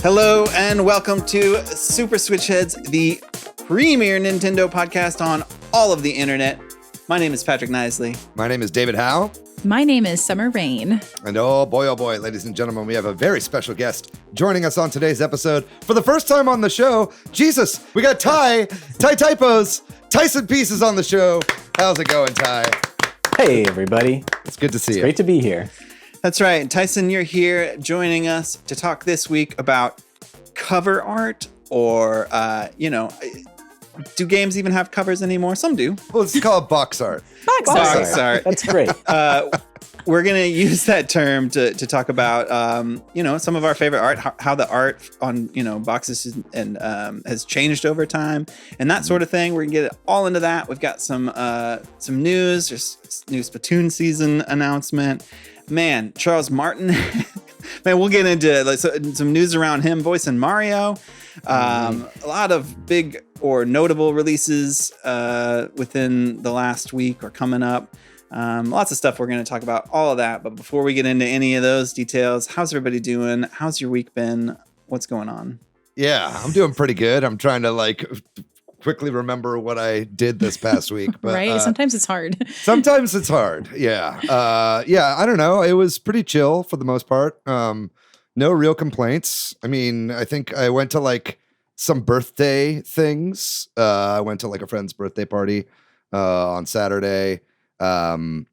Hello and welcome to Super Switch Headz, the premier Nintendo podcast on all of the internet. My name is Patrick Nisley. My name is David Howe. My name is Summer Rain. And oh boy, ladies and gentlemen, we have a very special guest joining us on today's episode. For the first time on the show, Jesus, we got Ty Typos. Tyson Pease is on the show. How's it going, Ty? Hey, everybody. It's good to see you. Great to be here. That's right. Tyson, you're here joining us to talk this week about cover art or, do games even have covers anymore? Some do. Well, let's call it box art. Box art. That's great. We're going to use that term to talk about, some of our favorite art, how the art on, boxes and has changed over time and that sort of thing. We're going to get all into that. We've got some news. There's new Splatoon season announcement. Man, Charles Martinet. Man, we'll get into some news around him voicing Mario. A lot of big or notable releases within the last week or coming up. Lots of stuff we're going to talk about, all of that. But before we get into any of those details, how's everybody doing? How's your week been? What's going on? Yeah, I'm doing pretty good. I'm trying to quickly remember what I did this past week. But, right? Sometimes it's hard. Sometimes it's hard. Yeah. I don't know. It was pretty chill for the most part. No real complaints. I mean, I think I went to some birthday things. I went to a friend's birthday party on Saturday. I don't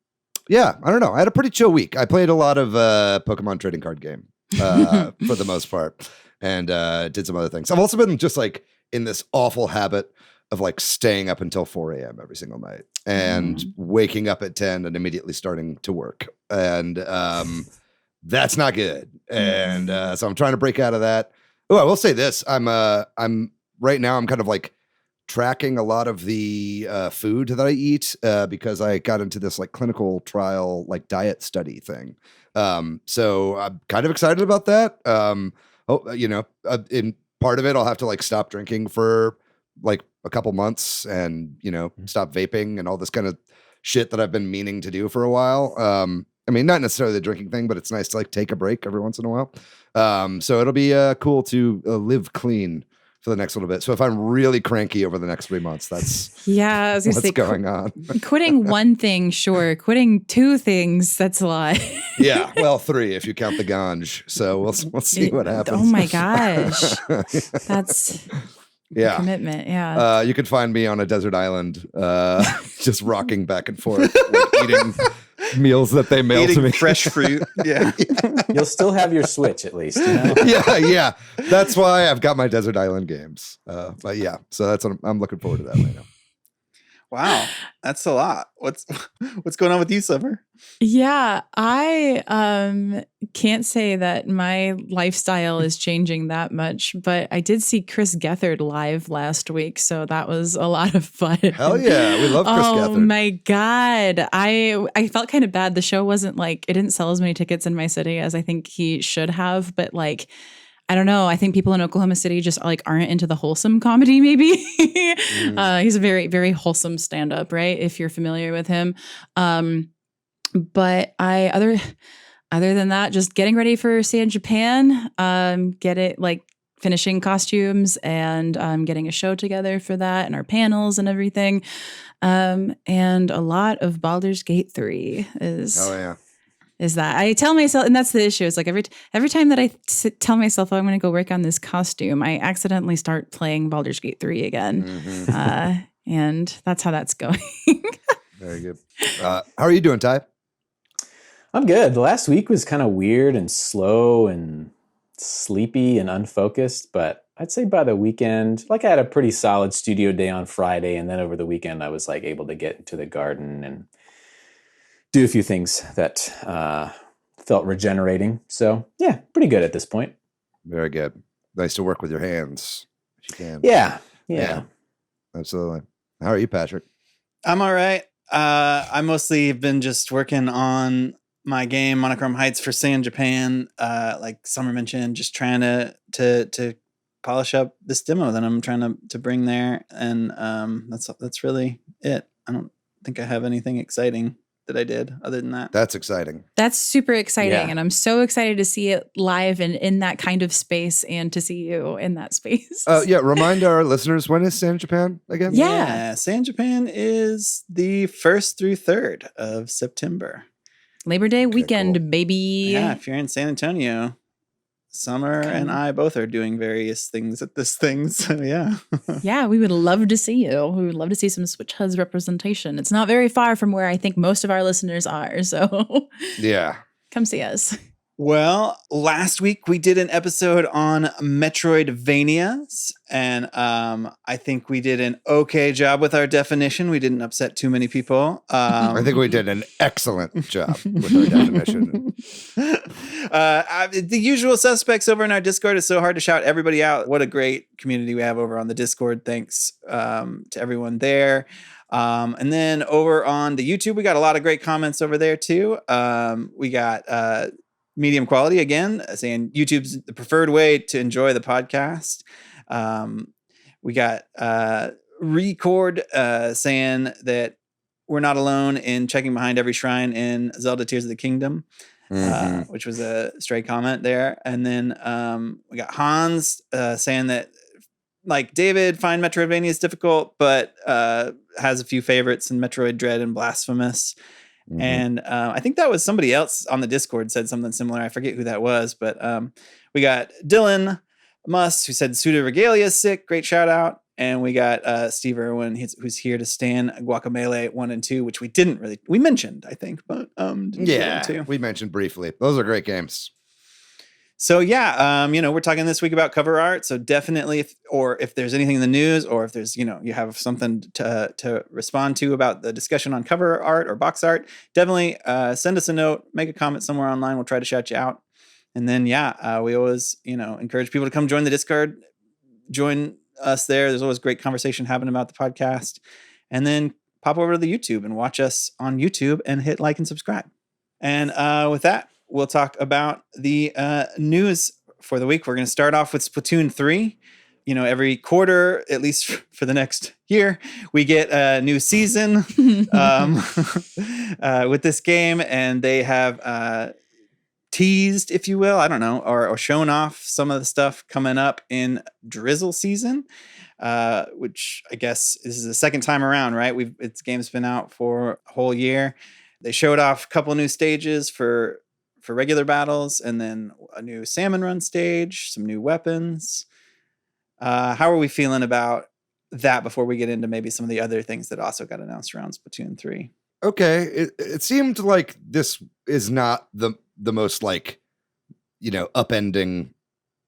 know. I had a pretty chill week. I played a lot of Pokemon trading card game for the most part and did some other things. I've also been just in this awful habit of staying up until 4 a.m. every single night and waking up at 10 and immediately starting to work. And that's not good. And so I'm trying to break out of that. Oh, I will say this. I'm right now, I'm kind of tracking a lot of the food that I eat because I got into this clinical trial, diet study thing. So I'm kind of excited about that. In part of it, I'll have to stop drinking for a couple months and, stop vaping and all this kind of shit that I've been meaning to do for a while. I mean, not necessarily the drinking thing, but it's nice to take a break every once in a while. So it'll be cool to live clean for the next little bit. So if I'm really cranky over the next 3 months, that's I was gonna what's say, going on. Quitting one thing, sure. Quitting two things, that's a lot. Yeah, well, 3 if you count the ganj. So we'll see what happens. Oh my gosh, that's commitment. Yeah, you can find me on a desert island, just rocking back and forth, eating meals that they mail to me. Fresh fruit. Yeah. You'll still have your Switch at least. Yeah. That's why I've got my desert island games. But yeah, so that's what I'm looking forward to that right now. Wow, that's a lot. What's going on with you, Summer? Yeah, I can't say that my lifestyle is changing that much, but I did see Chris Gethard live last week, so that was a lot of fun. Hell yeah, we love Chris Gethard. Oh my God. I felt kind of bad. The show wasn't it didn't sell as many tickets in my city as I think he should have, but I don't know. I think people in Oklahoma City just aren't into the wholesome comedy, maybe. He's a very, very wholesome stand-up, right? If you're familiar with him. But other than that, just getting ready for San Japan, finishing costumes and getting a show together for that and our panels and everything. And a lot of Baldur's Gate 3 is... Oh, yeah. Is that I tell myself, and that's the issue. It's every time that I tell myself, I'm going to go work on this costume, I accidentally start playing Baldur's Gate 3 again. Mm-hmm. And that's how that's going. Very good. How are you doing, Ty? I'm good. The last week was kind of weird and slow and sleepy and unfocused, but I'd say by the weekend, I had a pretty solid studio day on Friday, and then over the weekend, I was able to get into the garden and do a few things that felt regenerating. So yeah, pretty good at this point. Very good. Nice to work with your hands if you can. Yeah. Absolutely. How are you, Patrick? I'm all right. I mostly have been just working on my game Monochrome Heights for San Japan. Like Summer mentioned, just trying to polish up this demo that I'm trying to bring there, and that's really it. I don't think I have anything exciting that I did other than that. That's exciting. That's super exciting. Yeah. And I'm so excited to see it live and in that kind of space and to see you in that space. Yeah, remind our listeners, when is San Japan again? Yeah. San Japan is the 1st through 3rd of September. Labor Day weekend, cool. baby. Yeah, if you're in San Antonio, Summer and I both are doing various things at this thing. So yeah. Yeah, we would love to see you. We would love to see some Switch Headz representation. It's not very far from where I think most of our listeners are. So Yeah. come see us. Well, last week we did an episode on Metroidvanias, and I think we did an okay job with our definition. We didn't upset too many people. I think we did an excellent job with our definition. The usual suspects over in our Discord is so hard to shout everybody out. What a great community we have over on the Discord. Thanks to everyone there. And then over on the YouTube, we got a lot of great comments over there too. We got medium quality again, saying YouTube's the preferred way to enjoy the podcast. We got Record saying that we're not alone in checking behind every shrine in Zelda Tears of the Kingdom, which was a stray comment there. And then we got Hans saying that, like David, find Metroidvania is difficult, but has a few favorites in Metroid Dread and Blasphemous. And I think that was somebody else on the Discord said something similar. I forget who that was, but we got Dylan Muss, who said Suda Regalia is sick. Great shout out. And we got Steve Irwin, who's here to stand Guacamelee 1 and 2, which we mentioned, I think, but yeah, we mentioned briefly. Those are great games. So yeah, we're talking this week about cover art. So definitely, if there's anything in the news, or if there's, you have something to respond to about the discussion on cover art or box art, definitely send us a note, make a comment somewhere online. We'll try to shout you out. And then, we always, encourage people to come join the Discord, join us there. There's always great conversation happening about the podcast. And then pop over to the YouTube and watch us on YouTube and hit like and subscribe. And with that, we'll talk about the news for the week. We're going to start off with Splatoon 3. Every quarter, at least for the next year, we get a new season with this game. And they have teased, if you will, I don't know, or shown off some of the stuff coming up in Drizzle season, which I guess is the second time around, right? Its game's been out for a whole year. They showed off a couple new stages for regular battles, and then a new salmon run stage, some new weapons. How are we feeling about that before we get into maybe some of the other things that also got announced around Splatoon 3? Okay, it seemed like this is not the most upending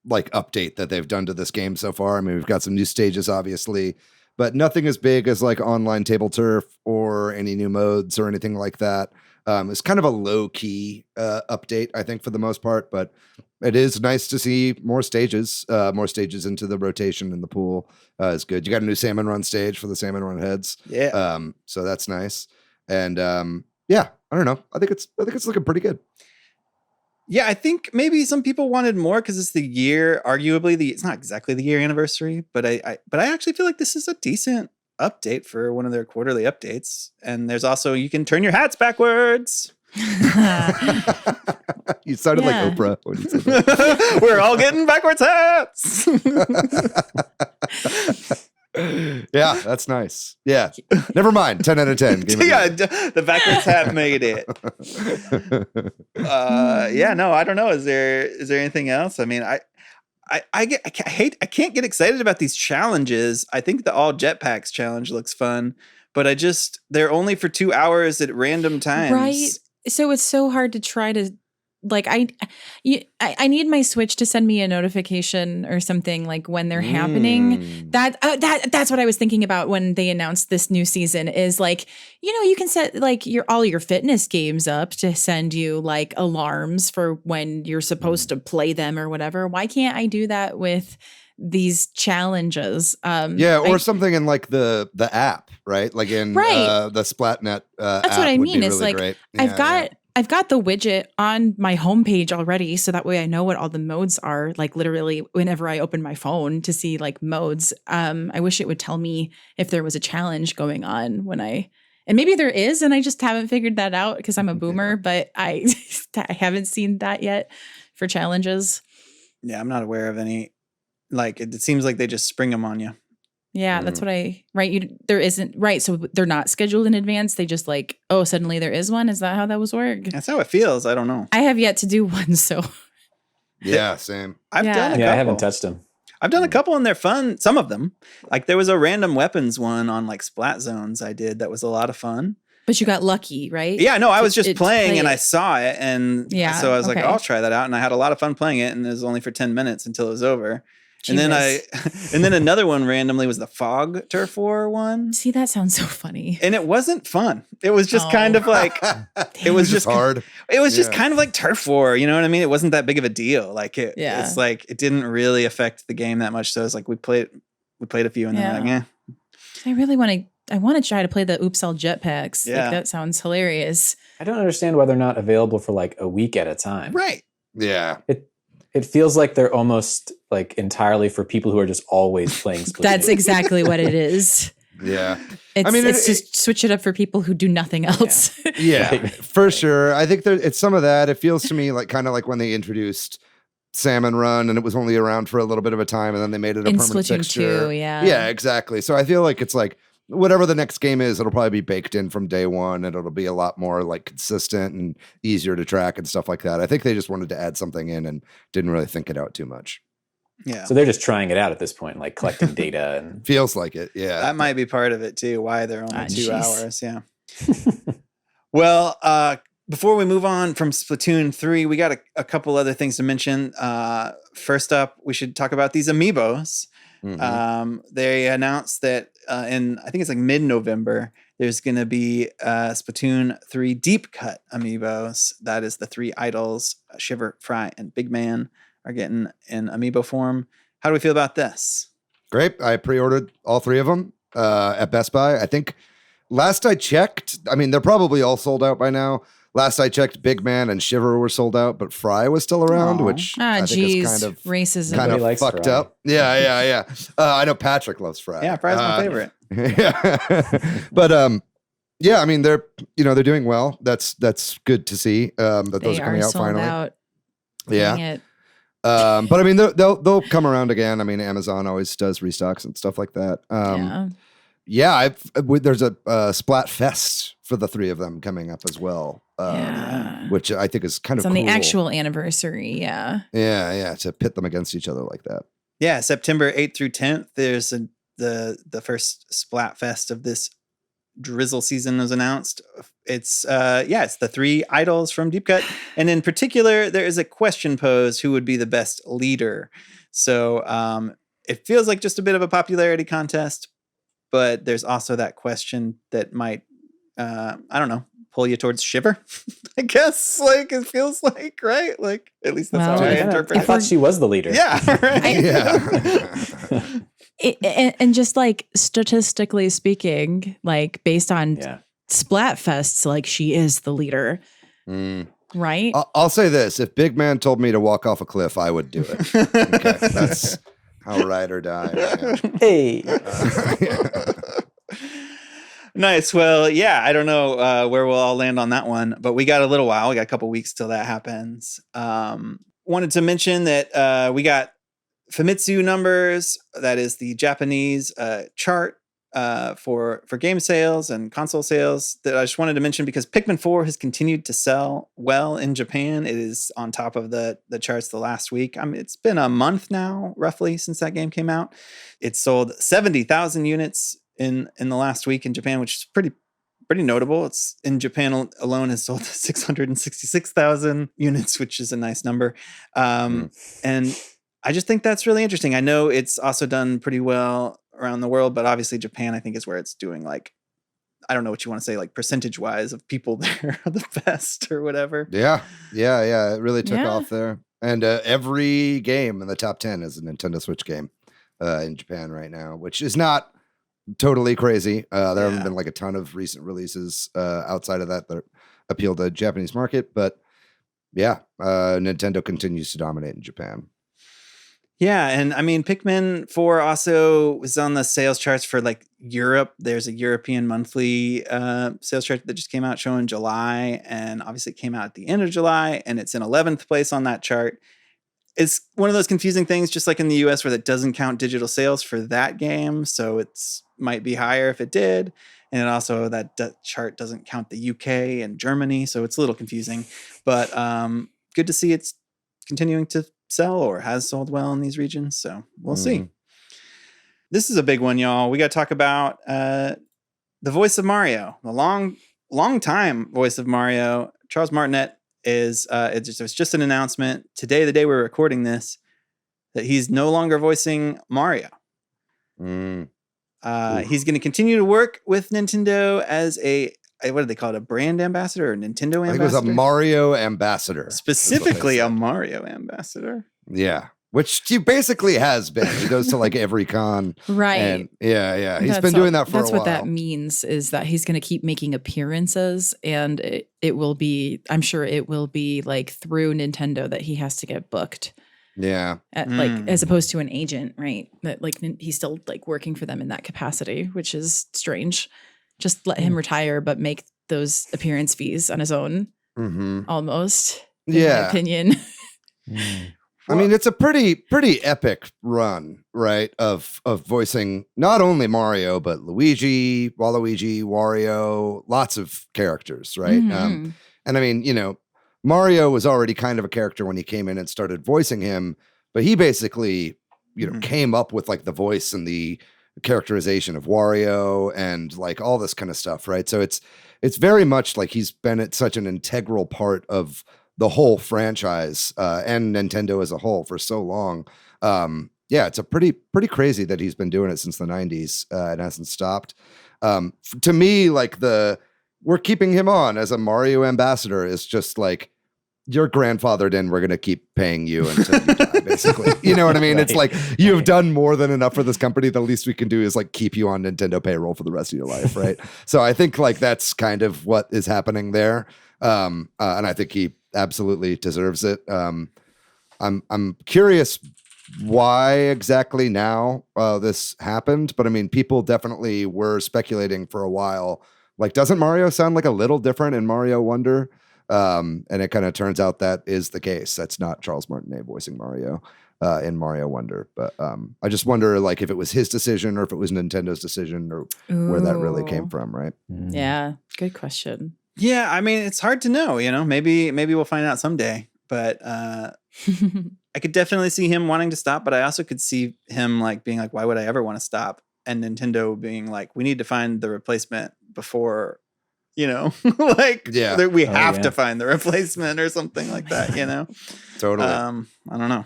update that they've done to this game so far. I mean, we've got some new stages, obviously, but nothing as big as online table turf or any new modes or anything like that. It's kind of a low-key update, I think, for the most part, but it is nice to see more stages into the rotation in the pool. Is good. You got a new salmon run stage for the salmon run heads. Yeah. So that's nice. And I don't know. I think it's looking pretty good. Yeah, I think maybe some people wanted more because it's the year, arguably it's not exactly the year anniversary, but I actually feel like this is a decent update for one of their quarterly updates. And there's also, you can turn your hats backwards. You sounded like Oprah when you said that. We're all getting backwards hats. Yeah, that's nice. Yeah, never mind. 10 out of 10. Yeah, the backwards hat made it. I don't know. Is there anything else? I mean, I can't get excited about these challenges. I think the all jetpacks challenge looks fun, but they're only for 2 hours at random times. Right. So it's so hard to try to I need my Switch to send me a notification or something when they're happening. That's what I was thinking about when they announced this new season is you can set all your fitness games up to send you alarms for when you're supposed to play them or whatever. Why can't I do that with these challenges? Or something in the app, right? In the Splatnet that's app what I mean. It's really great. I've got the widget on my homepage already, so that way I know what all the modes are, literally whenever I open my phone to see modes. I wish it would tell me if there was a challenge going on when I And maybe there is, and I just haven't figured that out because I'm a boomer, but I haven't seen that yet for challenges. Yeah, I'm not aware of any. Like, it seems like they just spring them on you. Yeah, that's what there isn't, right. So they're not scheduled in advance. They just like, oh, suddenly there is one. Is that how that was work? That's how it feels. I don't know. I have yet to do one, so. Yeah, same. I've done a couple. Yeah, I haven't touched them. I've done a couple and they're fun. Some of them. Like there was a random weapons one on like Splat Zones I did that was a lot of fun. But you got lucky, right? Yeah, no, I was just playing and I saw it. And so I was like, okay. oh, I'll try that out. And I had a lot of fun playing it. And it was only for 10 minutes until it was over. And then and then another one randomly was the Fog Turf War one. See, that sounds so funny. And it wasn't fun. It was just kind of like, it was just hard. It was just kind of like Turf War. You know what I mean? It wasn't that big of a deal. Like it's like, it didn't really affect the game that much. So it's like, we played a few and then like, I really want to try to play the Oops All Jetpacks. Yeah. Like, that sounds hilarious. I don't understand why they're not available for like a week at a time. Right. Yeah. It feels like they're almost like entirely for people who are just always playing Splatoon. That's exactly what it is. Yeah. It's just switch it up for people who do nothing else. Yeah, for sure. I think it's some of that. It feels to me like kind of like when they introduced Salmon Run and it was only around for a little bit of a time and then they made it a permanent Splatoon fixture. 2, yeah. Yeah, exactly. So I feel like it's like whatever the next game is, it'll probably be baked in from day one and it'll be a lot more like consistent and easier to track and stuff like that. I think they just wanted to add something in and didn't really think it out too much. Yeah. So they're just trying it out at this point, like collecting data and feels like it. Yeah. That might be part of it too. Why they're only 2 hours. Yeah. Well, before we move on from Splatoon 3, we got a couple other things to mention. First up, we should talk about these amiibos. Mm-hmm. They announced that in, I think it's like mid-November, there's going to be Splatoon 3 Deep Cut amiibos. That is the 3 idols, Shiver, Fry, and Big Man are getting in amiibo form. How do we feel about this? Great. I pre-ordered all 3 of them at Best Buy. I think last I checked, I mean, they're probably all sold out by now. Last I checked, Big Man and Shiver were sold out, but Fry was still around, which I think is kind of racism. Kind of fucked Fry. Up. Yeah. I know Patrick loves Fry. Yeah, Fry's my favorite. Yeah, but yeah, I mean they're doing well. That's good to see that those are coming out finally. Out. Yeah. But I mean they'll come around again. I mean Amazon always does restocks and stuff like that. There's a Splat Fest for the 3 of them coming up as well. Which I think is kind of on cool. the actual anniversary. Yeah, to pit them against each other like that. Yeah, September 8th through 10th. There's the first Splat Fest of this drizzle season was announced. It's it's the 3 idols from Deep Cut, and in particular, there is a question posed: who would be the best leader? So it feels like just a bit of a popularity contest, but there's also that question that might I don't know, pull you towards Shiver. I guess like it feels like, right? Like at least that's how I interpret I it. thought she was the leader. Yeah, right. And just like statistically speaking, like based on Splatfests, like she is the leader. Right? I'll say this. If Big Man told me to walk off a cliff, I would do it. Okay, that's how ride or die. Hey. Nice. Well, yeah, I don't know where we'll all land on that one, but we got a little while. We got a couple weeks till that happens. Wanted to mention that we got Famitsu numbers. That is the Japanese chart for game sales and console sales that I just wanted to mention because Pikmin 4 has continued to sell well in Japan. It is on top of the charts the last week. I mean, it's been a month now, roughly, since that game came out. It sold 70,000 units in the last week in Japan, which is pretty notable. It's in Japan alone has sold 666,000 units, which is a nice number. And I just think that's really interesting. I know it's also done pretty well around the world, but obviously Japan, I think, is where it's doing like, I don't know what you want to say, like percentage wise of people there are the best or whatever. Yeah. It really took off there. And every game in the top 10 is a Nintendo Switch game in Japan right now, which is not totally crazy. There haven't been like a ton of recent releases outside of that appeal to the Japanese market, but Nintendo continues to dominate in Japan. Yeah, and I mean, Pikmin 4 also was on the sales charts for like Europe. There's a European monthly sales chart that just came out showing July, and obviously it came out at the end of July, and it's in 11th place on that chart. It's one of those confusing things, just like in the US, where that doesn't count digital sales for that game, so it's might be higher if it did. And also that chart doesn't count the UK and Germany, so it's a little confusing. But good to see it's continuing to sell or has sold well in these regions. So we'll see. This is a big one, y'all. We got to talk about the voice of Mario, the long time voice of Mario. Charles Martinet is it's just an announcement today, the day we're recording this, that he's no longer voicing Mario. He's going to continue to work with Nintendo as what do they call it? A brand ambassador or Nintendo ambassador? I think it was a Mario ambassador. Specifically a Mario ambassador. Yeah. Which he basically has been. He goes to like every con. Right. And yeah. He's been doing that for a while. That's what that means, is that he's going to keep making appearances, and it will be, I'm sure it will be like through Nintendo that he has to get booked. Yeah. Like as opposed to an agent, right? That like he's still like working for them in that capacity, which is strange. Just let him retire, but make those appearance fees on his own. Almost. In my opinion. I mean, it's a pretty epic run, right? Of voicing not only Mario, but Luigi, Waluigi, Wario, lots of characters, right? And I mean, you know, Mario was already kind of a character when he came in and started voicing him, but he basically, you know, came up with like the voice and the characterization of Wario and like all this kind of stuff, right? So it's very much like he's been at such an integral part of the whole franchise and Nintendo as a whole for so long. Yeah, it's a pretty crazy that he's been doing it since the 90s and hasn't stopped. To me, like we're keeping him on as a Mario ambassador is just like, you're grandfathered in, we're going to keep paying you until you die, basically. You know what I mean? Right. It's like, you've done more than enough for this company. The least we can do is like keep you on Nintendo payroll for the rest of your life, right? So I think like that's kind of what is happening there. And I think he absolutely deserves it. I'm curious why exactly now this happened, but I mean, people definitely were speculating for a while. Like, doesn't Mario sound like a little different in Mario Wonder? And it kind of turns out that is the case. That's not Charles Martinet voicing Mario in Mario Wonder. But I just wonder, like, if it was his decision or if it was Nintendo's decision or where that really came from, right? Yeah, good question. Yeah, I mean, it's hard to know, you know, maybe we'll find out someday, but I could definitely see him wanting to stop, but I also could see him like being like, why would I ever want to stop? And Nintendo being like, we need to find the replacement before, you know, like we have to find the replacement or something like that, you know? Totally. I don't know.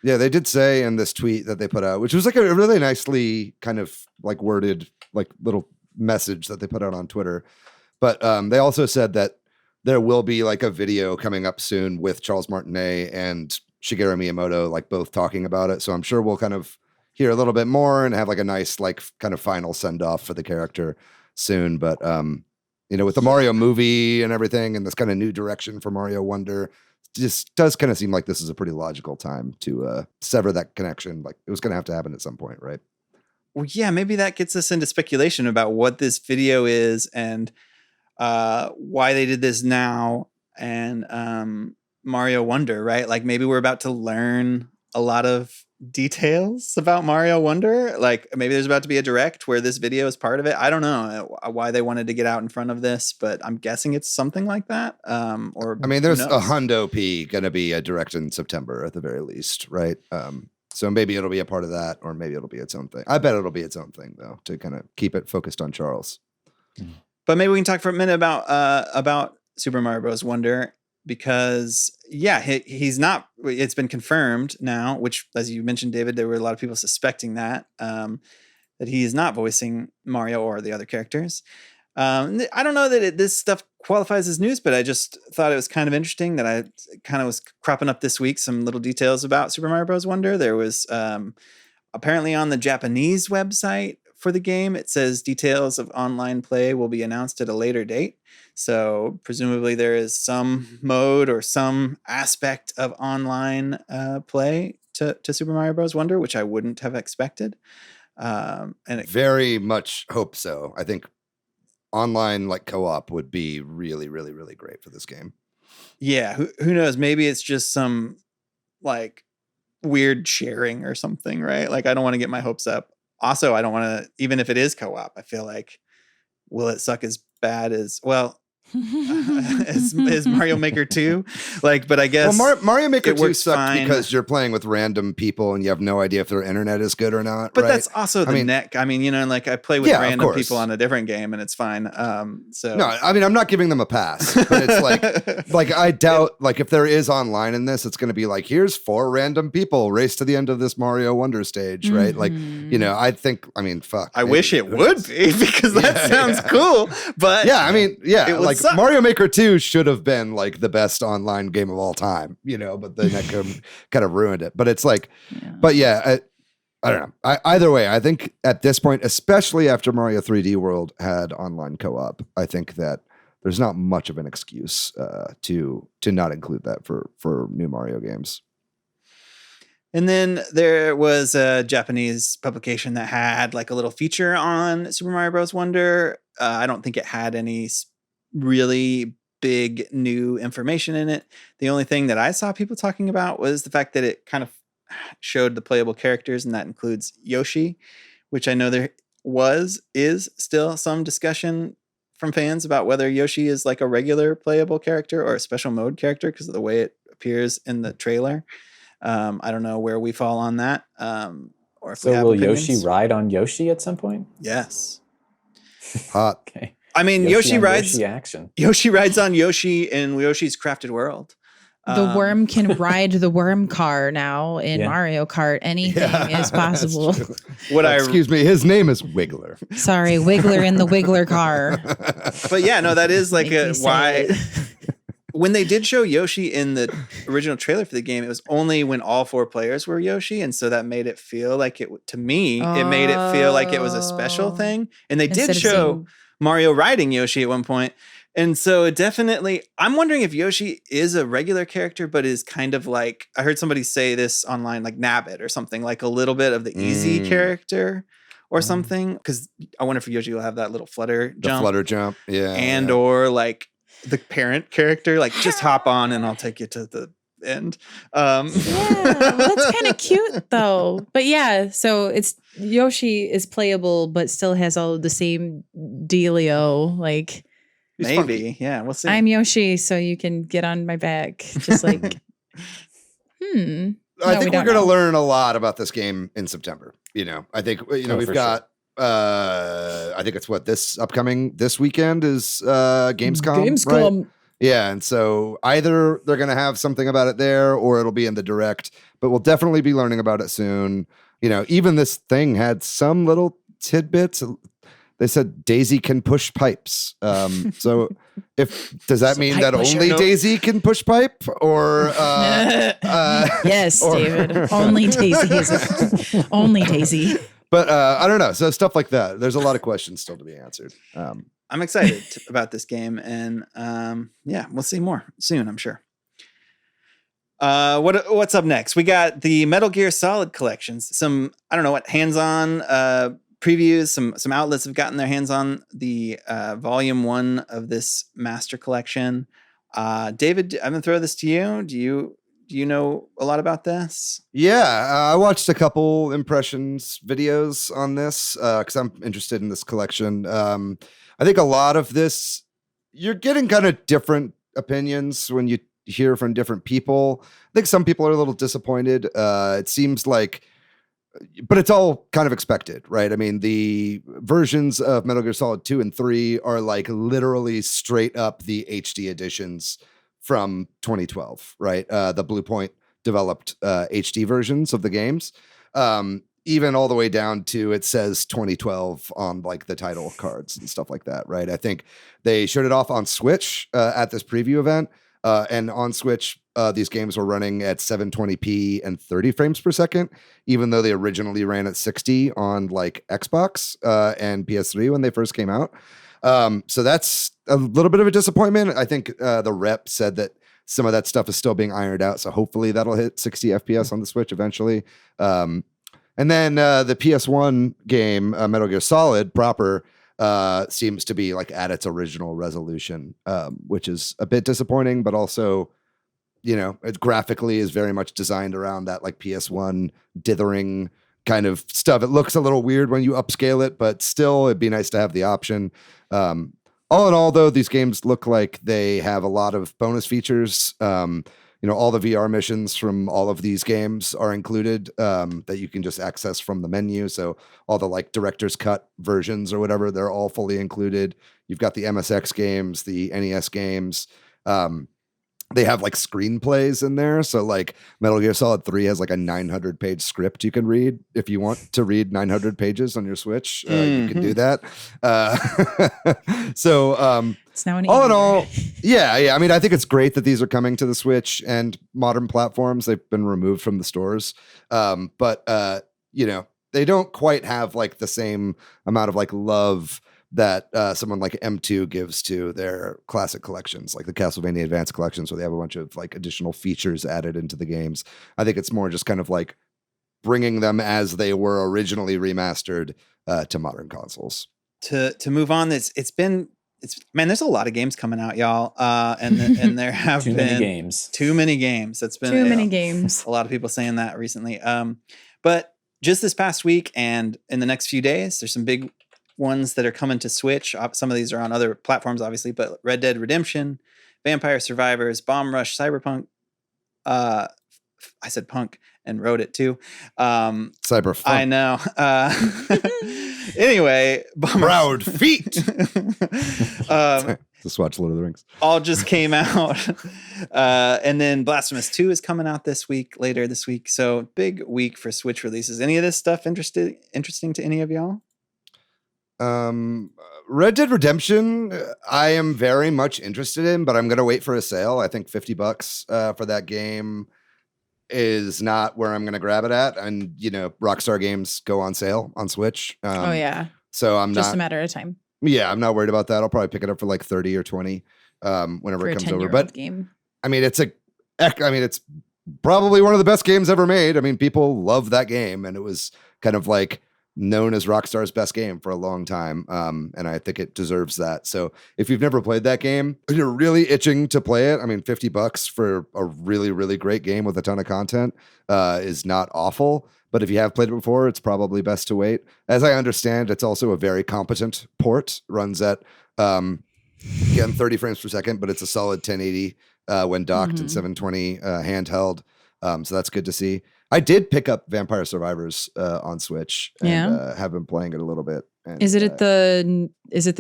Yeah, they did say in this tweet that they put out, which was like a really nicely kind of like worded, like little message that they put out on Twitter. But they also said that there will be like a video coming up soon with Charles Martinet and Shigeru Miyamoto, like both talking about it. So I'm sure we'll kind of hear a little bit more and have like a nice, like kind of final send off for the character soon. But, you know, with the Mario movie and everything and this kind of new direction for Mario Wonder, just does kind of seem like this is a pretty logical time to sever that connection. Like it was going to have to happen at some point, right? Well, yeah, maybe that gets us into speculation about what this video is and why they did this now and Mario Wonder, right? Like maybe we're about to learn a lot of details about Mario Wonder. Like maybe there's about to be a direct where this video is part of it. I don't know why they wanted to get out in front of this, but I'm guessing it's something like that. Or I mean, there's a hundo P going to be a direct in September at the very least, right? So maybe it'll be a part of that, or maybe it'll be its own thing. I bet it'll be its own thing though, to kind of keep it focused on Charles. But maybe we can talk for a minute about Super Mario Bros. Wonder, because yeah, he's not. It's been confirmed now, which, as you mentioned, David, there were a lot of people suspecting that he is not voicing Mario or the other characters. I don't know that this stuff qualifies as news, but I just thought it was kind of interesting that I kind of was cropping up this week some little details about Super Mario Bros. Wonder. There was apparently on the Japanese website for the game, it says details of online play will be announced at a later date. So presumably there is some mode or some aspect of online play to Super Mario Bros. Wonder, which I wouldn't have expected. And it, Very much hope so. I think online like co-op would be really, really, really great for this game. yeah, who knows? Maybe it's just some like weird sharing or something, right? Like I don't want to get my hopes up. Also, I don't want to, even if it is co-op, I feel like, will it suck as bad as, well, as Mario Maker 2? Like, but I guess Mario Maker it 2 works sucked fine. because you're playing with random people and you have no idea if their internet is good or not. But right? that's also the neck. I mean, like I play with Yeah, of random course. people on a different game and it's fine. So No, I mean, I'm not giving them a pass, but it's like I doubt, like if there is online in this, it's going to be like, here's 4 random people race to the end of this Mario Wonder stage, right? Like, I think, I mean, fuck. I wish it would be because that sounds cool. But yeah, I mean, yeah, it would like suck. Mario Maker 2 should have been like the best online game of all time, but then that kind of ruined it. But it's like, but yeah, I don't know. Either way, I think at this point, especially after Mario 3D World had online co-op, I think that there's not much of an excuse to not include that for new Mario games. And then there was a Japanese publication that had like a little feature on Super Mario Bros. Wonder. I don't think it had any really big new information in it. The only thing that I saw people talking about was the fact that it kind of showed the playable characters, and that includes Yoshi, which I know there is still some discussion from fans about whether Yoshi is like a regular playable character or a special mode character because of the way it appears in the trailer. I don't know where we fall on that. Or if we have will opinions. Yoshi ride on Yoshi at some point? Yes. Hot. Okay. I mean, Yoshi Yoshi on rides Yoshi action. Yoshi rides on Yoshi in Yoshi's Crafted World. The worm can ride the worm car now in Mario Kart. Anything is possible. Excuse me, his name is Wiggler. Sorry, Wiggler in the Wiggler car. But yeah, no, that is like Make me say it. When they did show Yoshi in the original trailer for the game, it was only when all 4 players were Yoshi, and so that made it feel like it made it feel like it was a special thing. And they did show Mario riding Yoshi at one point. And so it definitely, I'm wondering if Yoshi is a regular character, but is kind of like, I heard somebody say this online, like Nabbit or something, like a little bit of the easy character or something. Because I wonder if Yoshi will have that little flutter jump. Yeah. And or like the parent character, like just hop on and I'll take you to the end. Yeah, well, that's kind of cute though. But yeah, so it's Yoshi is playable, but still has all of the same dealio. Like Maybe, funky. Yeah, we'll see. I'm Yoshi, so you can get on my back. Just like, I think we're going to learn a lot about this game in September. I think we've got. I think it's this weekend is Gamescom. Right? Yeah, and so either they're going to have something about it there, or it'll be in the direct. But we'll definitely be learning about it soon. Even this thing had some little tidbits. They said Daisy can push pipes. So does that mean that only Daisy can push pipe? Or yes, David. Only Daisy. Only Daisy. But I don't know. So stuff like that. There's a lot of questions still to be answered. I'm excited about this game, and we'll see more soon, I'm sure. What's up next? We got the Metal Gear Solid collections. Some, I don't know what, hands-on previews. Some outlets have gotten their hands on the volume 1 of this master collection. David, I'm gonna throw this to you. Do you know a lot about this? Yeah, I watched a couple impressions videos on this because I'm interested in this collection. I think a lot of this, you're getting kind of different opinions when you hear from different people. I think some people are a little disappointed. It seems like, but it's all kind of expected, right? I mean, the versions of Metal Gear Solid 2 and 3 are like literally straight up the HD editions from 2012, right? The Blue Point developed HD versions of the games. Even all the way down to, it says 2012 on like the title cards and stuff like that, right? I think they showed it off on Switch at this preview event. And on Switch, these games were running at 720p and 30 frames per second, even though they originally ran at 60 on like Xbox and PS3 when they first came out. So that's a little bit of a disappointment. I think the rep said that some of that stuff is still being ironed out. So hopefully that'll hit 60 FPS on the Switch eventually. And then the PS1 game, Metal Gear Solid proper, seems to be like at its original resolution, which is a bit disappointing, but also, it graphically is very much designed around that like PS1 dithering kind of stuff. It looks a little weird when you upscale it, but still it'd be nice to have the option. All in all, though, these games look like they have a lot of bonus features. All the VR missions from all of these games are included, that you can just access from the menu. So all the like director's cut versions or whatever, they're all fully included. You've got the MSX games, the NES games. They have like screenplays in there. So like Metal Gear Solid 3 has like a 900-page script you can read. If you want to read 900 pages on your Switch, you can do that. It's now an all in all, yeah. I mean, I think it's great that these are coming to the Switch and modern platforms. They've been removed from the stores. But they don't quite have like the same amount of like love that someone like M2 gives to their classic collections, like the Castlevania Advance collections, where they have a bunch of like additional features added into the games. I think it's more just kind of like bringing them as they were originally remastered to modern consoles. To move on, there's a lot of games coming out, y'all, and there have too been many games. Too many games. That's been too many games. A lot of people saying that recently. But just this past week and in the next few days, there's some big ones that are coming to Switch. Some of these are on other platforms, obviously, but Red Dead Redemption, Vampire Survivors, Bomb Rush, Cyberpunk. I said punk and wrote it too. Cyberpunk. I know. Anyway, Proud feet. Just watch Lord of the Rings. All just came out. And then Blasphemous 2 is coming out later this week. So big week for Switch releases. Any of this stuff interesting to any of y'all? Red Dead Redemption, I am very much interested in, but I'm going to wait for a sale. I think $50 for that game is not where I'm going to grab it at. And, Rockstar games go on sale on Switch. Oh yeah. So I'm just a matter of time. Yeah, I'm not worried about that. I'll probably pick it up for like 30 or 20 whenever for it comes a over. But game. I mean, it's probably one of the best games ever made. I mean, people love that game, and it was kind of like known as Rockstar's best game for a long time. And I think it deserves that. So if you've never played that game, if you're really itching to play it, I mean, $50 for a really, really great game with a ton of content is not awful. But if you have played it before, it's probably best to wait. As I understand, it's also a very competent port. Runs at, again, 30 frames per second, but it's a solid 1080 when docked and 720 handheld. So that's good to see. I did pick up Vampire Survivors on Switch and have been playing it a little bit. And, is it the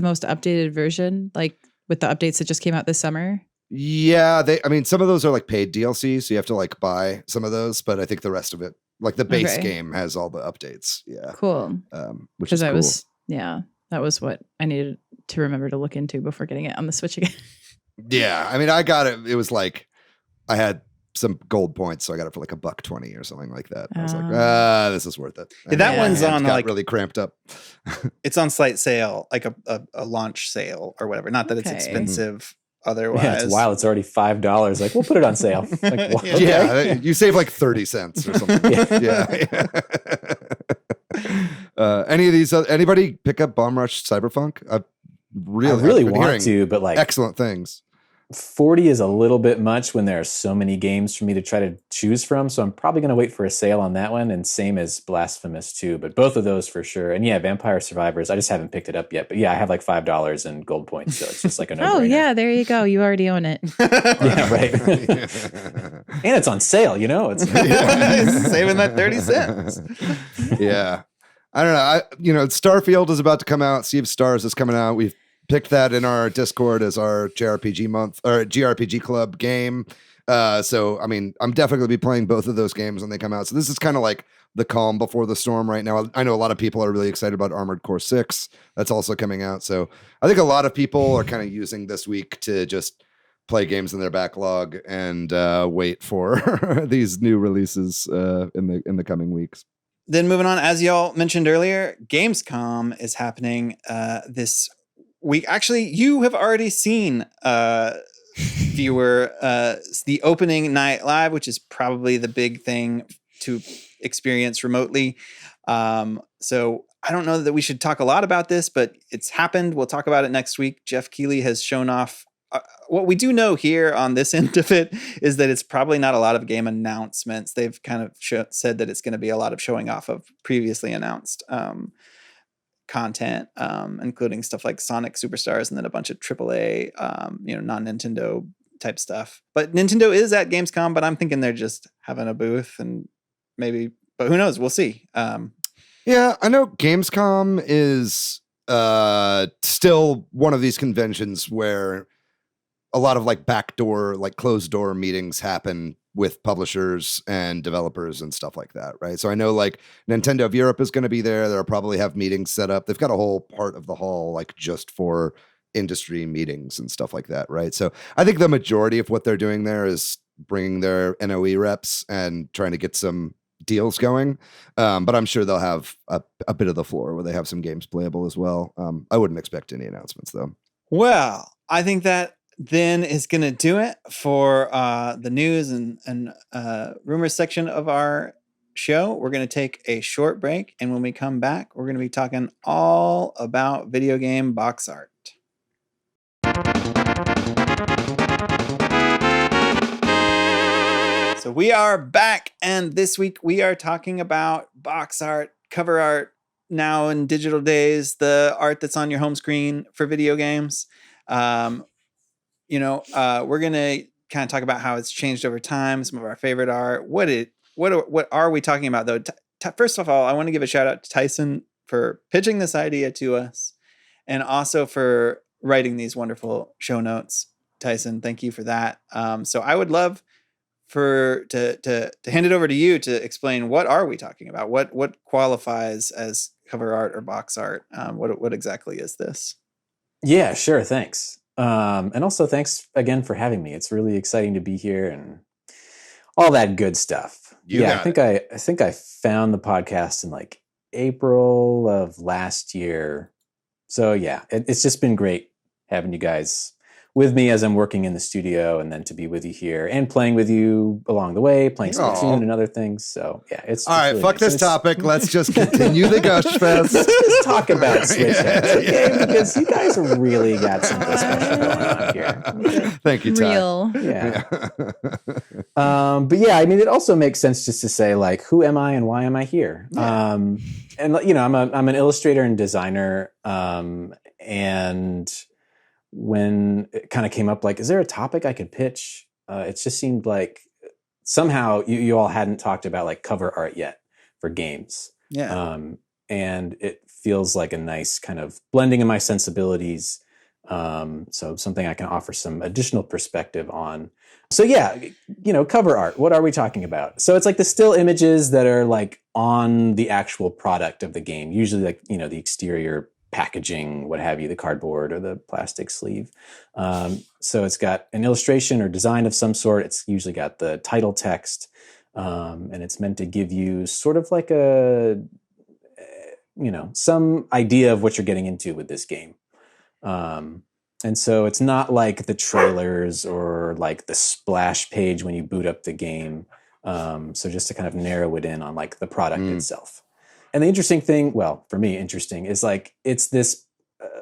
most updated version, like with the updates that just came out this summer? Yeah, some of those are like paid DLC, so you have to like buy some of those, but I think the rest of it, like the base game, has all the updates. Yeah, cool. Which is cool. That was what I needed to remember to look into before getting it on the Switch again. Yeah, I mean, I got it. It was like I had some gold points, so I got it for like $1.20 or something like that. I was like, this is worth it. Yeah, that one's on got like really cramped up. It's on slight sale, like a launch sale or whatever. Not that it's expensive otherwise. Yeah, it's wild. It's already $5. Like, we'll put it on sale. Like, what? Okay. Yeah, you save like 30 cents or something. yeah. Any of these? Anybody pick up Bomb Rush Cyberpunk? I really want to, but like excellent things. 40 is a little bit much when there are so many games for me to try to choose from. So I'm probably going to wait for a sale on that one. And same as Blasphemous 2, but both of those for sure. And yeah, Vampire Survivors, I just haven't picked it up yet. But yeah, I have like $5 in gold points. So it's just like a no-brainer. Oh yeah, there you go. You already own it. Yeah, right. And it's on sale, It's saving that 30 cents. Yeah. I don't know. Starfield is about to come out. Sea of Stars is coming out. We've picked that in our Discord as our JRPG month or JRPG club game. So, I mean, I'm definitely going to be playing both of those games when they come out. So this is kind of like the calm before the storm right now. I know a lot of people are really excited about Armored Core 6. That's also coming out. So I think a lot of people are kind of using this week to just play games in their backlog and wait for these new releases in the coming weeks. Then moving on, as y'all mentioned earlier, Gamescom is happening this week. Actually, you have already seen if you were the opening night live, which is probably the big thing to experience remotely. So I don't know that we should talk a lot about this, but it's happened. We'll talk about it next week. Jeff Keighley has shown off. What we do know here on this end of it is that it's probably not a lot of game announcements. They've kind of said that it's going to be a lot of showing off of previously announced content, including stuff like Sonic Superstars and then a bunch of AAA, non-Nintendo type stuff. But Nintendo is at Gamescom, but I'm thinking they're just having a booth and maybe, but who knows? We'll see. Yeah, I know Gamescom is still one of these conventions where a lot of like backdoor, like closed door meetings happen with publishers and developers and stuff like that, right? So I know like Nintendo of Europe is going to be there. They'll probably have meetings set up. They've got a whole part of the hall like just for industry meetings and stuff like that, right? So I think the majority of what they're doing there is bringing their NOE reps and trying to get some deals going. But I'm sure they'll have a bit of the floor where they have some games playable as well. I wouldn't expect any announcements though. Well, I think that then is going to do it for the news and rumors section of our show. We're going to take a short break, and when we come back, we're going to be talking all about video game box art. So we are back, and this week we are talking about box art, cover art, now in digital days, the art that's on your home screen for video games. We're going to kind of talk about how it's changed over time, some of our favorite art. What are we talking about, though? First of all, I want to give a shout out to Tyson for pitching this idea to us and also for writing these wonderful show notes. Tyson, thank you for that. So I would love to hand it over to you to explain what are we talking about? What qualifies as cover art or box art? What exactly is this? Yeah, sure. Thanks. And also thanks again for having me. It's really exciting to be here and all that good stuff. I think I found the podcast in like April of last year. So yeah, it's just been great having you guys with me as I'm working in the studio, and then to be with you here and playing with you along the way, playing Splatoon and other things. So yeah, it's all right. Really fuck nice. this topic. Let's just continue the gush fest. Let's just talk about Switch Headz, okay? Because you guys have really got something special going on here. Thank you, Ty. Real. Yeah. But yeah, I mean, it also makes sense just to say like, who am I and why am I here? Yeah. And I'm an illustrator and designer, and when it kind of came up, like, is there a topic I could pitch? It just seemed like somehow you all hadn't talked about like cover art yet for games. Yeah. And it feels like a nice kind of blending of my sensibilities. So something I can offer some additional perspective on. So yeah, cover art. What are we talking about? So it's like the still images that are like on the actual product of the game, usually like, the exterior packaging, what have you, the cardboard or the plastic sleeve. So it's got an illustration or design of some sort. It's usually got the title text, and it's meant to give you sort of like some idea of what you're getting into with this game. And so it's not like the trailers or like the splash page when you boot up the game. So just to kind of narrow it in on like the product itself. And the interesting thing, well, for me, interesting is like, it's this,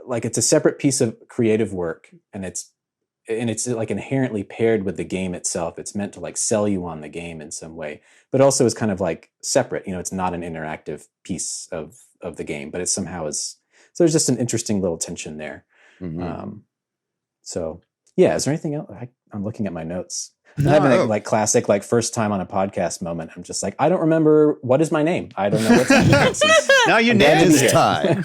it's a separate piece of creative work, and it's like inherently paired with the game itself. It's meant to like sell you on the game in some way, but also is kind of like separate. It's not an interactive piece of the game, but it somehow is. So there's just an interesting little tension there. Mm-hmm. So yeah, is there anything else? I'm looking at my notes. I'm having a like classic, like first time on a podcast moment. I'm just like, I don't remember what is my name. I don't know what's happening. Now you nailed it. Ty.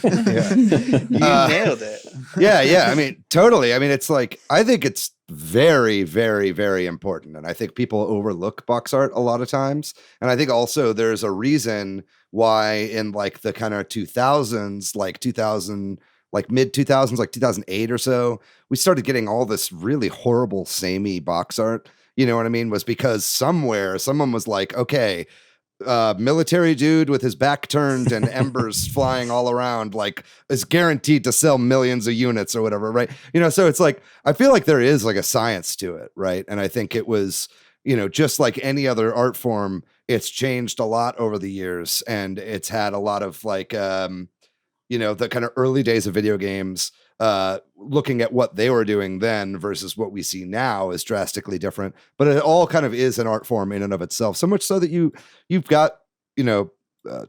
You nailed it. Yeah. I mean, totally. I mean, it's like, I think it's very, very, very important. And I think people overlook box art a lot of times. And I think also there's a reason why in like the kind of 2000s, like 2000, like mid 2000s, like 2008 or so, we started getting all this really horrible, samey box art. You know what I mean? Was because somewhere someone was like, okay, military dude with his back turned and embers flying all around, like, is guaranteed to sell millions of units or whatever, right? So it's like, I feel like there is like a science to it, right? And I think it was, just like any other art form, it's changed a lot over the years, and it's had a lot of like, the kind of early days of video games, looking at what they were doing then versus what we see now is drastically different, but it all kind of is an art form in and of itself. So much so that you've got,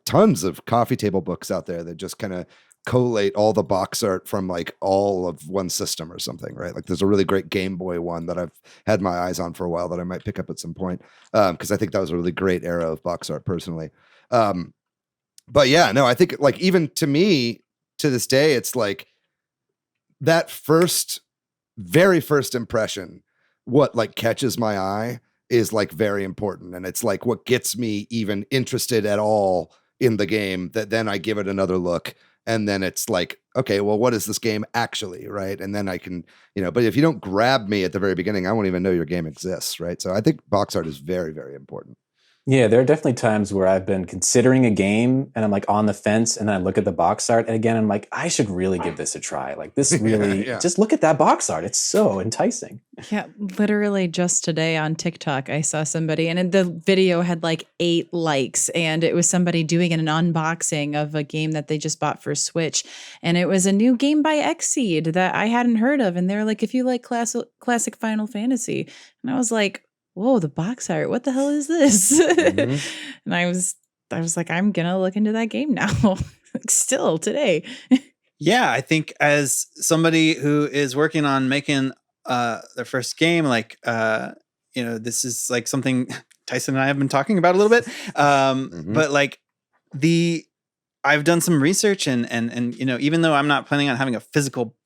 tons of coffee table books out there that just kind of collate all the box art from like all of one system or something, right? Like there's a really great Game Boy one that I've had my eyes on for a while that I might pick up at some point. Cause I think that was a really great era of box art personally. But yeah, no, I think like even to me to this day, it's like that very first impression, what like catches my eye is like very important. And it's like what gets me even interested at all in the game, that then I give it another look. And then it's like, okay, well, what is this game actually? Right. And then I can, but if you don't grab me at the very beginning, I won't even know your game exists. Right. So I think box art is very, very important. Yeah, there are definitely times where I've been considering a game and I'm like on the fence, and then I look at the box art and again, I'm like, I should really give this a try. Like this really, just look at that box art. It's so enticing. Yeah, literally just today on TikTok, I saw somebody and the video had like 8 likes, and it was somebody doing an unboxing of a game that they just bought for Switch. And it was a new game by Xseed that I hadn't heard of. And they're like, if you like classic Final Fantasy. And I was like, whoa, the box art, what the hell is this? Mm-hmm. And I was like, I'm gonna look into that game now. Like still today. Yeah, I think as somebody who is working on making their first game, like this is like something Tyson and I have been talking about a little bit. But like I've done some research and even though I'm not planning on having a physical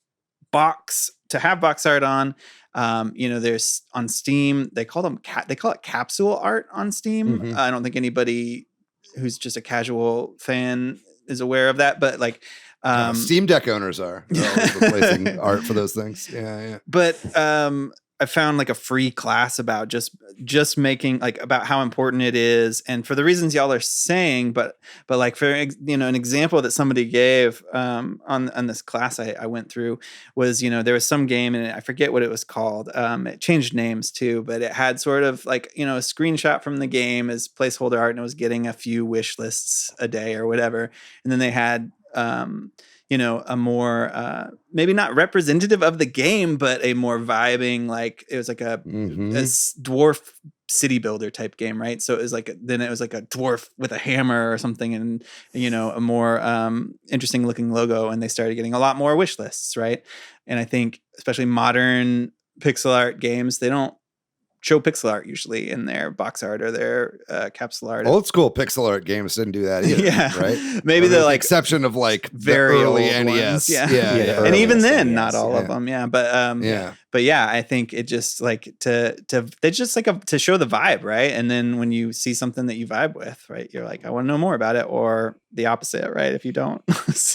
box to have box art on, there's on Steam, they call it capsule art on Steam. Mm-hmm. I don't think anybody who's just a casual fan is aware of that, but like Steam Deck owners are always replacing art for those things. Yeah. But I found like a free class about just making like about how important it is, and for the reasons y'all are saying, but like for an example that somebody gave on this class I went through was there was some game, and I forget what it was called. It changed names too, but it had sort of like a screenshot from the game as placeholder art, and it was getting a few wish lists a day or whatever, and then they had a more maybe not representative of the game, but a more vibing, like it was like a dwarf city builder type game, right? So it was like then it was like a dwarf with a hammer or something, and a more interesting looking logo, and they started getting a lot more wish lists, right? And I think especially modern pixel art games, they don't show pixel art usually in their box art or their capsule art. Old school pixel art games didn't do that either. Yeah, right. Maybe the like exception of like very early old NES. Ones. Yeah. And even then, NES, not all of them. Yeah, but yeah, I think it just like to it's just like to show the vibe, right? And then when you see something that you vibe with, right, you're like, I want to know more about it, or the opposite, right? If you don't,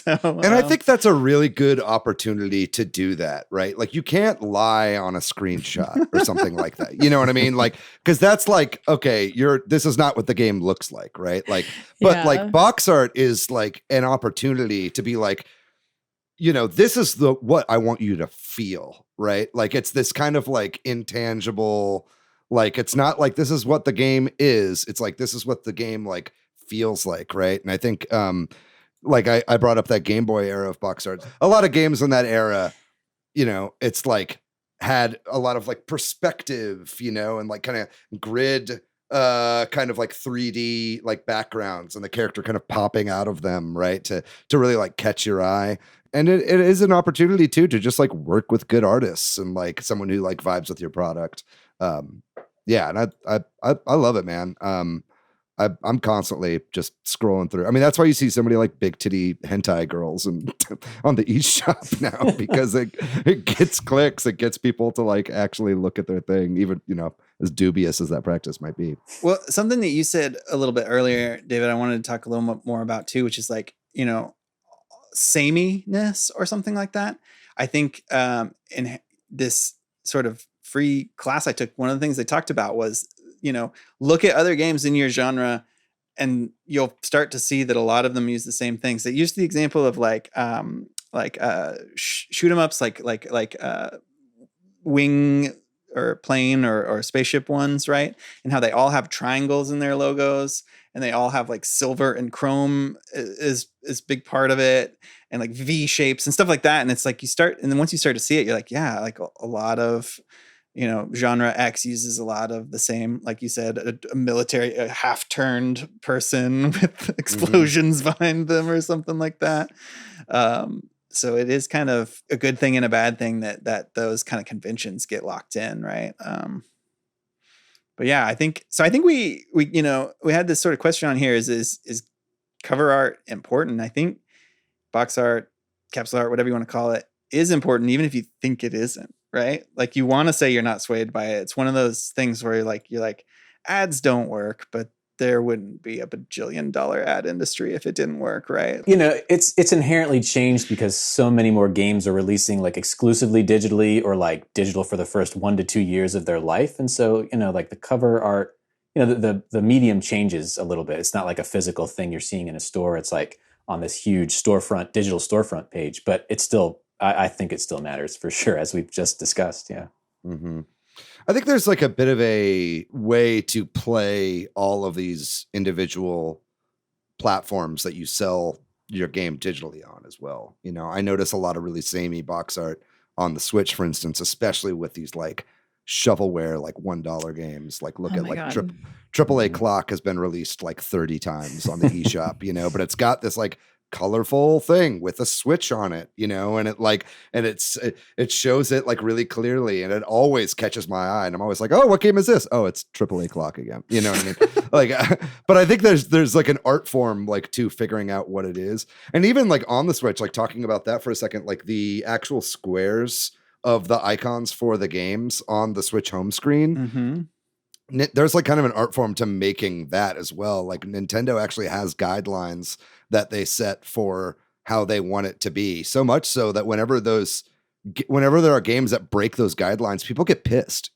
and I think that's a really good opportunity to do that, right? Like you can't lie on a screenshot or something like that. You know what I mean? Like, because that's like, okay, this is not what the game looks like, right? Like, but like box art is like an opportunity to be like, this is what I want you to feel, right? Like it's this kind of like intangible, like it's not like this is what the game is. It's like this is what the game like feels like, right? And I think like I brought up that Game Boy era of box art. A lot of games in that era, it's like had a lot of like perspective, and like kind of grid kind of like 3D like backgrounds and the character kind of popping out of them, right? To really like catch your eye. And it is an opportunity too to just like work with good artists and like someone who like vibes with your product. And I love it, man. I'm constantly just scrolling through. I mean, that's why you see somebody like big titty hentai girls and on the eShop now, because it gets clicks. It gets people to like actually look at their thing, even, as dubious as that practice might be. Well, something that you said a little bit earlier, David, I wanted to talk a little bit more about too, which is like, sameness or something like that. I think in this sort of free class I took, one of the things they talked about was, look at other games in your genre you'll start to see that a lot of them use the same things. They use the example of shoot 'em ups, wing or plane or spaceship ones, right? And how they all have triangles in their logos, and they all have like silver and chrome is big part of it, and like V shapes and stuff like that. And it's like and then once you start to see it, you're like, yeah, like a lot of, genre X uses a lot of the same, like you said, a half-turned person with explosions behind them or something like that. So it is kind of a good thing and a bad thing that those kind of conventions get locked in, right? But yeah, I think we had this sort of question on here: is cover art important? I think box art, capsule art, whatever you want to call it, is important, even if you think it isn't, right? Like, you want to say you're not swayed by it. It's one of those things where you're like ads don't work, but there wouldn't be a bajillion-dollar ad industry if it didn't work, right? It's inherently changed because so many more games are releasing like exclusively digitally, or like digital for the first 1 to 2 years of their life. And so, like the cover art, the medium changes a little bit. It's not like a physical thing you're seeing in a store. It's like on this huge digital storefront page, but it's still, I think it still matters for sure, as we've just discussed. Yeah. Mm-hmm. I think there's like a bit of a way to play all of these individual platforms that you sell your game digitally on as well. I notice a lot of really samey box art on the Switch, for instance, especially with these like shovelware, like $1 games. Like look at like AAA Clock has been released like 30 times on the eShop, but it's got this like colorful thing with a switch on it, and it shows it like really clearly, and it always catches my eye, and I'm always like, oh, what game is this? Oh, it's AAA Clock again. You know what I mean? Like, but I think there's like an art form like to figuring out what it is, and even like on the Switch, like talking about that for a second, like the actual squares of the icons for the games on the Switch home screen. Mm-hmm. There's like kind of an art form to making that as well. Like Nintendo actually has guidelines that they set for how they want it to be. So much so that whenever there are games that break those guidelines, people get pissed,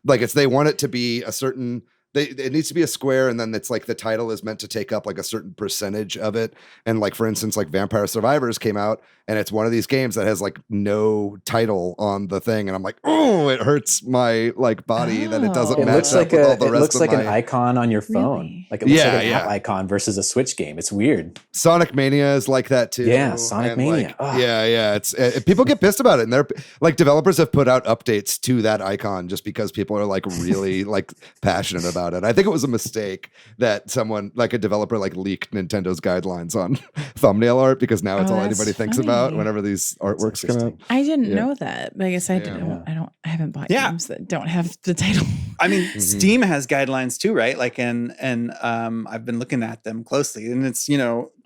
like they want it to be a certain, it needs to be a square. And then it's like the title is meant to take up like a certain percentage of it. And like, for instance, like Vampire Survivors came out, and it's one of these games that has like no title on the thing. And I'm like, oh, it hurts my like body that it doesn't match up with all the rest of my... It looks like an icon on your phone. Really? Like it looks like an app icon versus a Switch game. It's weird. Sonic Mania is like that too. Yeah, Sonic Mania. Like, yeah. It's people get pissed about it, and they're like, developers have put out updates to that icon just because people are like really like passionate about it. I think it was a mistake that someone like a developer like leaked Nintendo's guidelines on thumbnail art, because now it's all anybody thinks about whenever these artworks come out. I didn't know that, but I guess I didn't. I haven't bought games that don't have the title. I mean, Steam has guidelines too, right? Like, and I've been looking at them closely, and it's,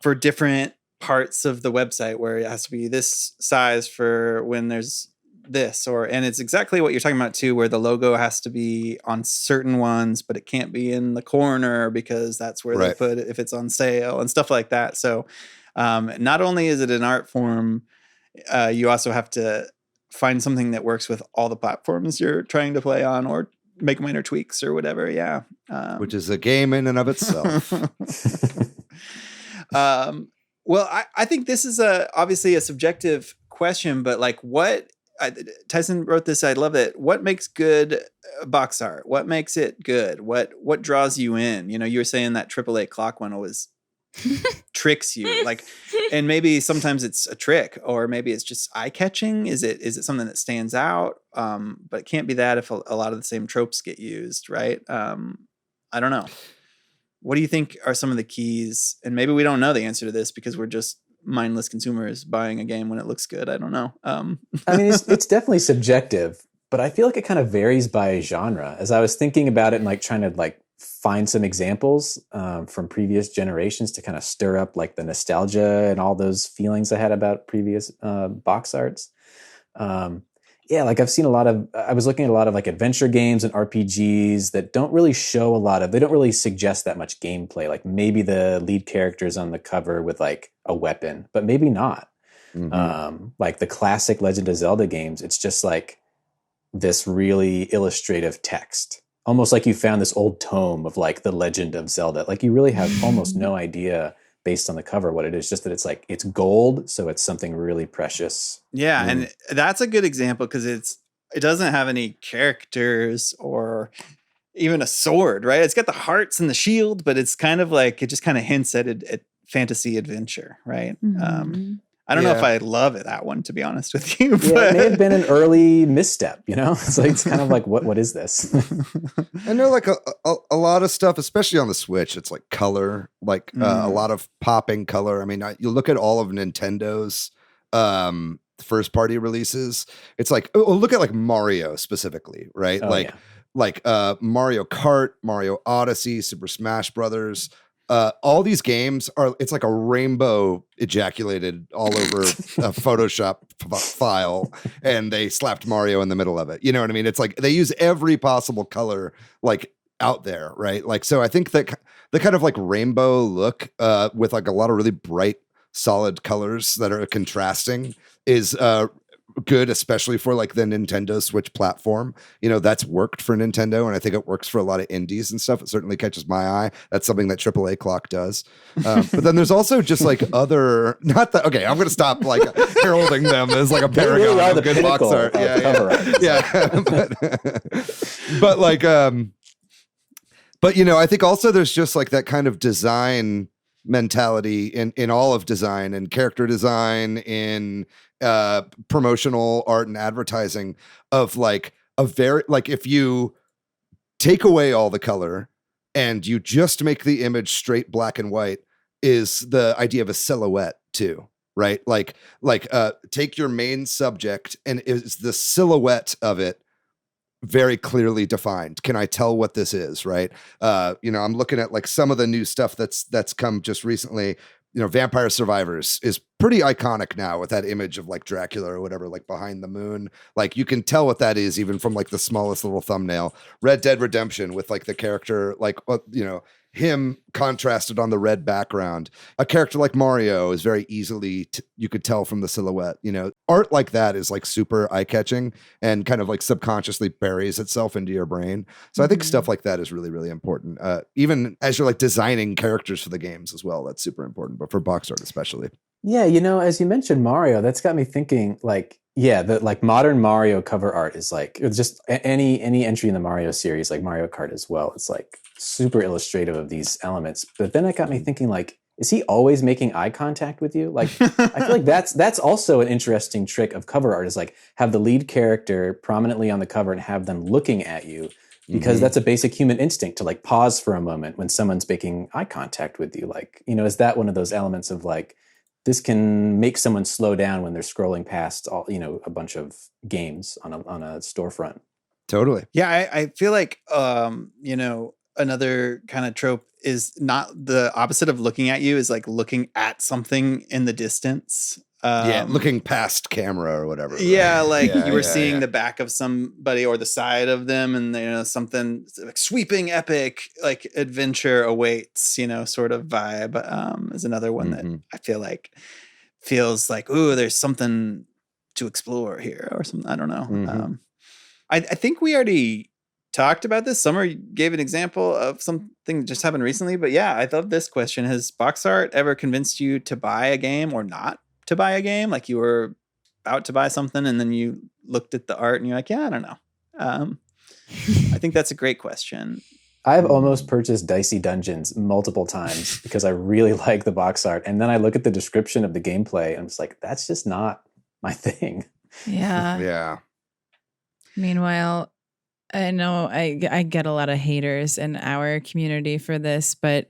for different parts of the website where it has to be this size for when there's this, and it's exactly what you're talking about too, where the logo has to be on certain ones, but it can't be in the corner because that's where they put it if it's on sale and stuff like that. So not only is it an art form, you also have to find something that works with all the platforms you're trying to play on, or make minor tweaks or whatever. Yeah. Which is a game in and of itself. Well, I think this is obviously a subjective question, but like Tyson wrote this. I love it. What makes good box art? What makes it good? What draws you in? You were saying that AAA Clock one always tricks you, like, and maybe sometimes it's a trick, or maybe it's just eye catching. Is it something that stands out? But it can't be that if a lot of the same tropes get used, right? I don't know. What do you think are some of the keys? And maybe we don't know the answer to this because we're just mindless consumers buying a game when it looks good. I don't know. I mean, it's definitely subjective, but I feel like it kind of varies by genre. As I was thinking about it and like trying to like find some examples from previous generations to kind of stir up like the nostalgia and all those feelings I had about previous box arts. Like I was looking at a lot of like adventure games and RPGs that don't really show they don't really suggest that much gameplay. Like maybe the lead character's on the cover with like a weapon, but maybe not. Mm-hmm. Like the classic Legend of Zelda games, it's just like this really illustrative text. almost like you found this old tome of like the Legend of Zelda. Like you really have almost no idea based on the cover what it is, just that it's like it's gold, so it's something really precious. Yeah, and that's a good example because it doesn't have any characters or even a sword, right? It's got the hearts and the shield, but it's kind of like it just kind of hints at fantasy adventure, right? I don't know if I love it, that one, to be honest with you. But yeah, it may have been an early misstep, you know? It's kind of like, what is this? I know like a lot of stuff, especially on the Switch, it's like color, like a lot of popping color. I mean, you look at all of Nintendo's first party releases. It's like, look at like Mario specifically, right? Like Mario Kart, Mario Odyssey, Super Smash Brothers. All these games it's like a rainbow ejaculated all over a Photoshop file, and they slapped Mario in the middle of it. You know what I mean? It's like they use every possible color like out there, right? Like, so I think that the kind of like rainbow look with like a lot of really bright, solid colors that are contrasting is good, especially for like the Nintendo Switch platform. You know, that's worked for Nintendo, and I think it works for a lot of indies and stuff. It certainly catches my eye. That's something that AAA Clock does. But then there's also just like other, not that, okay, I'm going to stop like heralding them as like a paragon of good box art. But like, but you know, I think also there's just like that kind of design mentality in all of design and character design in promotional art and advertising of like a very, like if you take away all the color and you just make the image straight black and white, is the idea of a silhouette too, right? Like take your main subject and is the silhouette of it very clearly defined? Can I tell what this is, right? You know, I'm looking at like some of the new stuff that's come just recently. You know, Vampire Survivors is pretty iconic now with that image of like Dracula or whatever, like behind the moon. Like you can tell what that is even from like the smallest little thumbnail. Red Dead Redemption with like the character, like, you know, him contrasted on the red background. A character like Mario is very easily, you could tell from the silhouette. You know, art like that is like super eye-catching and kind of like subconsciously buries itself into your brain. So I think stuff like that is really, really important. Even as you're like designing characters for the games as well, that's super important, but for box art especially. Yeah, you know, as you mentioned Mario, that's got me thinking like, yeah, the like modern Mario cover art is like, it's just any entry in the Mario series, like Mario Kart as well. It's like super illustrative of these elements. But then it got me thinking like, is he always making eye contact with you? Like, I feel like that's also an interesting trick of cover art, is like have the lead character prominently on the cover and have them looking at you, because that's a basic human instinct to like pause for a moment when someone's making eye contact with you. Like, you know, is that one of those elements of like, this can make someone slow down when they're scrolling past all, you know, a bunch of games on a storefront. Totally. Yeah, I feel like you know, another kind of trope is not the opposite of looking at you, is like looking at something in the distance. Looking past camera or whatever. Yeah, like you were seeing the back of somebody or the side of them, and you know, something like sweeping epic like adventure awaits, you know, sort of vibe is another one that I feel like feels like, ooh, there's something to explore here or something. I don't know. I think we already talked about this. Summer gave an example of something that just happened recently, but yeah, I love this question. Has box art ever convinced you to buy a game or not to buy a game? Like you were about to buy something and then you looked at the art and you're like, yeah, I don't know. I think that's a great question. I've almost purchased Dicey Dungeons multiple times because I really like the box art. And then I look at the description of the gameplay and I'm just like, that's just not my thing. Yeah. Yeah. Meanwhile, I know I get a lot of haters in our community for this, but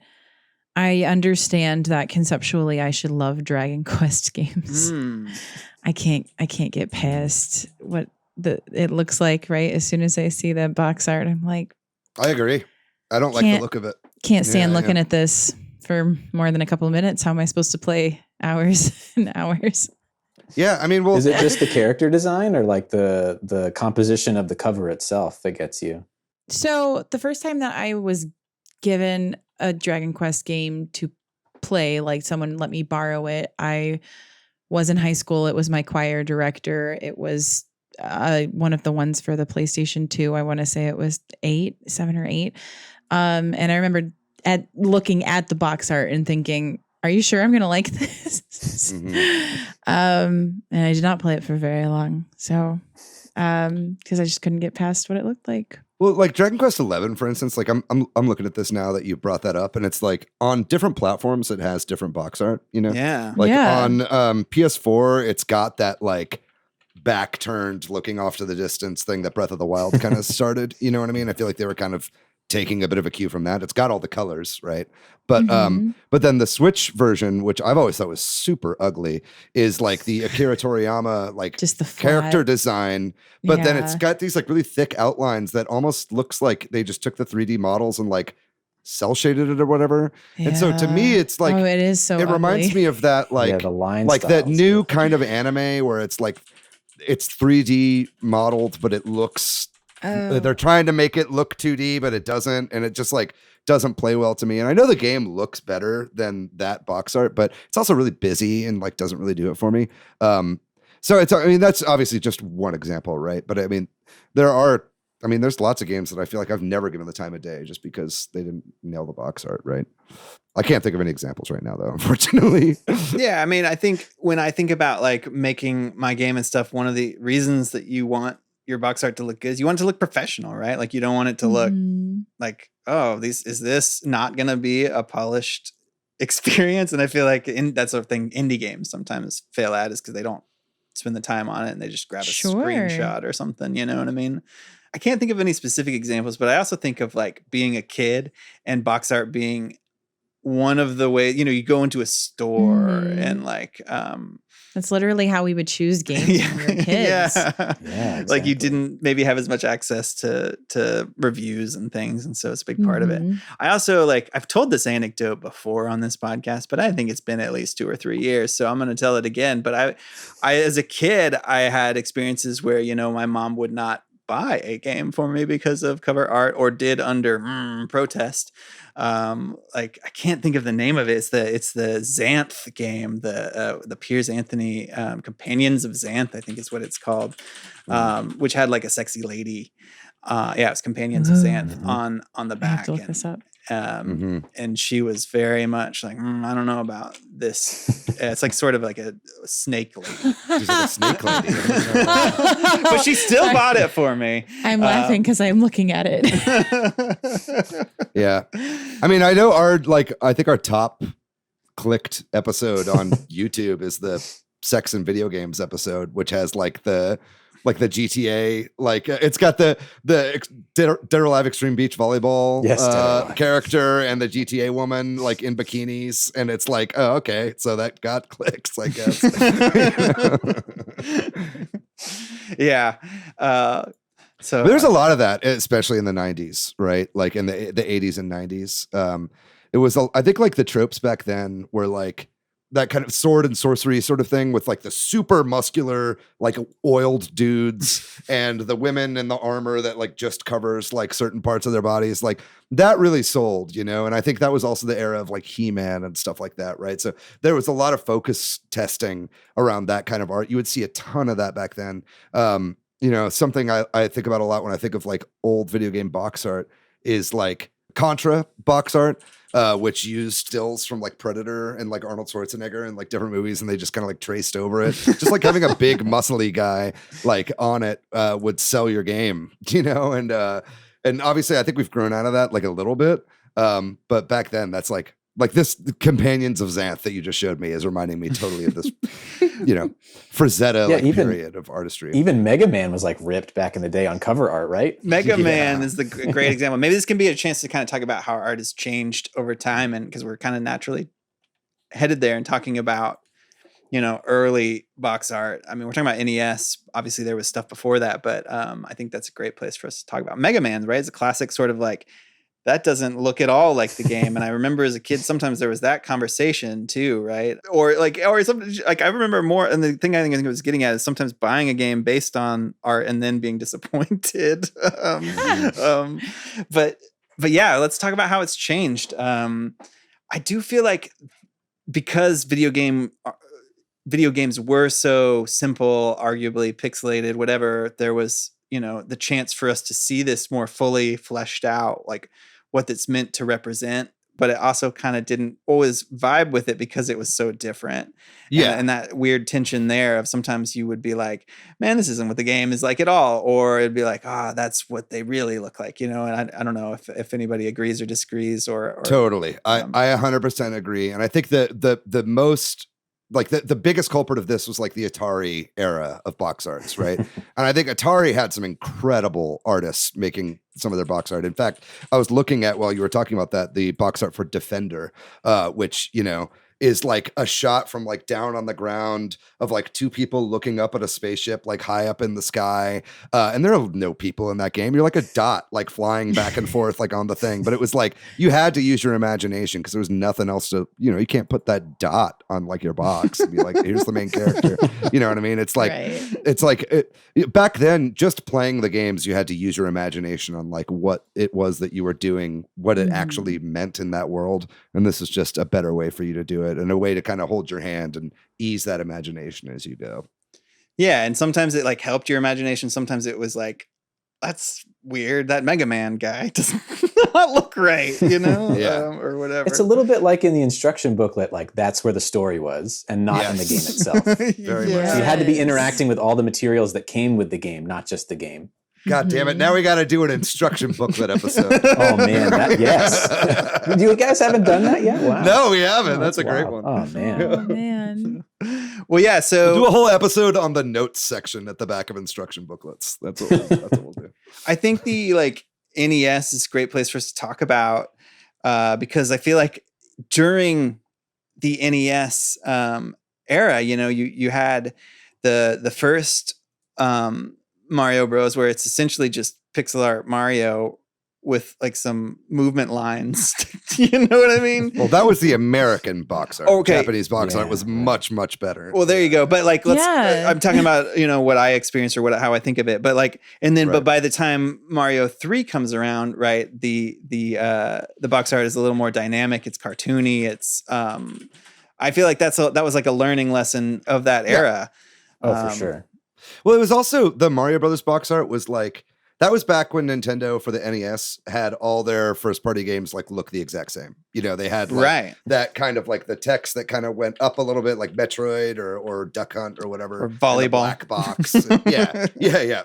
I understand that conceptually I should love Dragon Quest games. I can't get past what it looks like, right? As soon as I see that box art, I'm like, I agree. I don't like the look of it. Can't stand looking at this for more than a couple of minutes. How am I supposed to play hours and hours? Yeah, I mean, well, is it just the character design or like the composition of the cover itself that gets you? So the first time that I was given a Dragon Quest game to play, like someone let me borrow it, I was in high school. It was my choir director. It was one of the ones for the PlayStation 2. I want to say it was 7 or 8. And I remember looking at the box art and thinking, are you sure I'm going to like this? And I did not play it for very long. So, because I just couldn't get past what it looked like. Well, like Dragon Quest XI, for instance, like I'm looking at this now that you brought that up, and it's like on different platforms it has different box art, you know? Yeah. Like Yeah. on PS4, it's got that like back turned looking off to the distance thing that Breath of the Wild kind of started. You know what I mean? I feel like they were kind of taking a bit of a cue from that. It's got all the colors, right? But but then the Switch version, which I've always thought was super ugly, is like the Akira Toriyama like Just the character flat- design. But then it's Yeah. got these like really thick outlines that almost looks like they just took the 3D models and like cell shaded it or whatever. And so to me, Yeah. it's like it is so it reminds ugly. me of that like the line like that styles. new kind of anime where it's like it's 3D modeled, but it looks they're trying to make it look 2D, but it doesn't, and it just like doesn't play well to me. And I know the game looks better than that box art, but it's also really busy and like doesn't really do it for me. So it's, I mean, that's obviously just one example, right? But I mean, there's lots of games that I feel like I've never given the time of day just because they didn't nail the box art, right? I can't think of any examples right now, though, unfortunately. Yeah, I mean, I think when I think about like making my game and stuff, one of the reasons that you want your box art to look good is you want it to look professional, right? Like you don't want it to look like, oh, is this not going to be a polished experience? And I feel like that's a thing indie games sometimes fail at, is because they don't spend the time on it and they just grab a screenshot or something. You know what I mean? I can't think of any specific examples, but I also think of like being a kid and box art being one of the ways, you know, you go into a store and like, that's literally how we would choose games when we were kids. Yeah, exactly. Like you didn't maybe have as much access to reviews and things, and so it's a big part of it. I also like, I've told this anecdote before on this podcast, but I think it's been at least 2 or 3 years, so I'm going to tell it again. But I as a kid, I had experiences where, you know, my mom would not buy a game for me because of cover art, or did under protest. Like I can't think of the name of it. It's the Xanth game, the Piers Anthony Companions of Xanth, I think is what it's called, which had like a sexy lady. Yeah, it's Companions of Xanth on the back. I have to look this up. And she was very much like, I don't know about this. It's like sort of like a snake lady. She's like a snake lady. But she still bought it for me. I'm laughing because I'm looking at it. Yeah. I mean, I know I think our top clicked episode on YouTube is the sex and video games episode, which has like the GTA, like it's got the Dead or Alive Extreme Beach Volleyball character and the GTA woman like in bikinis, and it's like, oh, okay, so that got clicks, I guess. Yeah. So But there's a lot of that, especially in the 90s, right? Like in the 80s and 90s. It was, I think, like the tropes back then were like that kind of sword and sorcery sort of thing with like the super muscular, like oiled dudes and the women in the armor that like just covers like certain parts of their bodies. Like that really sold, you know? And I think that was also the era of like He-Man and stuff like that, right? So there was a lot of focus testing around that kind of art. You would see a ton of that back then. You know, something I think about a lot when I think of like old video game box art is like Contra box art, which used stills from like Predator and like Arnold Schwarzenegger and like different movies, and they just kind of like traced over it. Just like having a big muscly guy like on it would sell your game, you know? And obviously I think we've grown out of that like a little bit. But back then that's like this Companions of Xanth that you just showed me is reminding me totally of this, you know, Frazetta period of artistry. Even Mega Man was like ripped back in the day on cover art, right? Mega Man is the great example. Maybe this can be a chance to kind of talk about how art has changed over time, and because we're kind of naturally headed there and talking about, you know, early box art. I mean, we're talking about NES. Obviously, there was stuff before that, but I think that's a great place for us to talk about Mega Man. Right, it's a classic sort of like. That doesn't look at all like the game. And I remember as a kid, sometimes there was that conversation too, right? Or something like I remember more. And the thing I think I was getting at is sometimes buying a game based on art and then being disappointed. But yeah, let's talk about how it's changed. I do feel like because video game video games were so simple, arguably pixelated, whatever, there was, the chance for us to see this more fully fleshed out, like what it's meant to represent. But it also kind of didn't always vibe with it because it was so different. Yeah. And that weird tension there of sometimes you would be like, man, this isn't what the game is like at all. Or it'd be like, that's what they really look like, And I don't know if anybody agrees or disagrees or totally. I 100% agree. And I think the most, like the biggest culprit of this was like the Atari era of box arts, right? And I think Atari had some incredible artists making some of their box art. In fact, I was looking at, while you were talking about that, the box art for Defender, which, is like a shot from like down on the ground of like two people looking up at a spaceship, like high up in the sky. And there are no people in that game. You're like a dot, like flying back and forth, like on the thing. But it was like, you had to use your imagination because there was nothing else to, you can't put that dot on like your box and be like, here's the main character. You know what I mean? It's like, back then, just playing the games, you had to use your imagination on like what it was that you were doing, what it actually meant in that world. And this is just a better way for you to do it, and a way to kind of hold your hand and ease that imagination as you go. Yeah. And sometimes it like helped your imagination. Sometimes it was like, that's weird. That Mega Man guy does not look right, or whatever. It's a little bit like in the instruction booklet, like that's where the story was and not in the game itself. Very much. So you had to be interacting with all the materials that came with the game, not just the game. God damn it. Now we got to do an instruction booklet episode. Oh, man. Yes. You guys haven't done that yet? Wow. No, we haven't. That's a great one. Oh, man. Oh, man. Well, yeah. So we'll do a whole episode on the notes section at the back of instruction booklets. That's what we'll do. I think the NES is a great place for us to talk about because I feel like during the NES era, you had the first Mario Bros, where it's essentially just pixel art Mario with like some movement lines. You know what I mean? Well, that was the American box art. Okay. Japanese box art was much, much better. Well, there you go. But like, I'm talking about, what I experienced or how I think of it. But like, but by the time Mario 3 comes around, right, the box art is a little more dynamic. It's cartoony. It's, I feel like that was like a learning lesson of that era. Oh, for sure. Well, it was also the Mario Brothers box art was like, that was back when Nintendo for the NES had all their first party games like look the exact same. They had like that kind of like the text that kind of went up a little bit, like Metroid or Duck Hunt or whatever. Or volleyball. Black box. Yeah.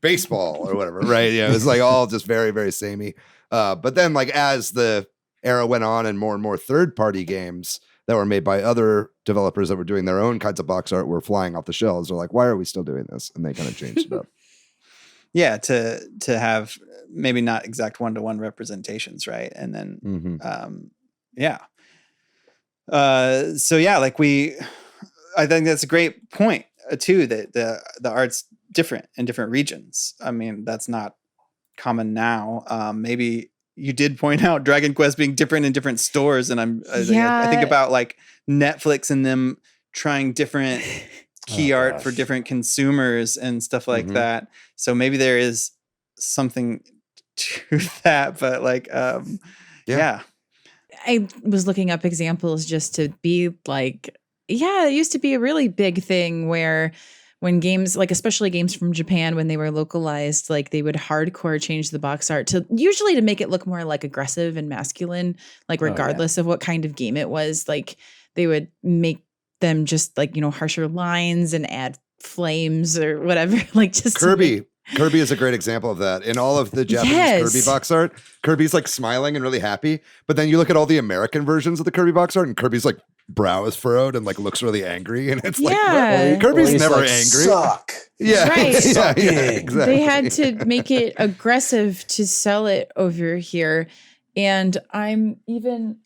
Baseball or whatever. Right. Yeah. It was like all just very, very samey. But then like as the era went on and more third party games that were made by other developers that were doing their own kinds of box art were flying off the shelves. They're like, why are we still doing this? And they kind of changed it up. Yeah, to have maybe not exact one-to-one representations, right? And then, I think that's a great point too. That the art's different in different regions. I mean, that's not common now. Maybe you did point out Dragon Quest being different in different stores, and I think about like Netflix and them trying different key art for different consumers and stuff like that. So maybe there is something to that, but like, yeah. I was looking up examples just to be like, it used to be a really big thing where when games, like especially games from Japan, when they were localized, like they would hardcore change the box art to usually to make it look more like aggressive and masculine, like regardless of what kind of game it was. Like they would make them just like, harsher lines and add flames or whatever. Like just Kirby is a great example of that. In all of the Japanese Kirby box art, Kirby's like smiling and really happy. But then you look at all the American versions of the Kirby box art and Kirby's like brow is furrowed and like looks really angry. And it's like, Kirby's never angry. Suck. Yeah. Right. Exactly. They had to make it aggressive to sell it over here. And I'm looking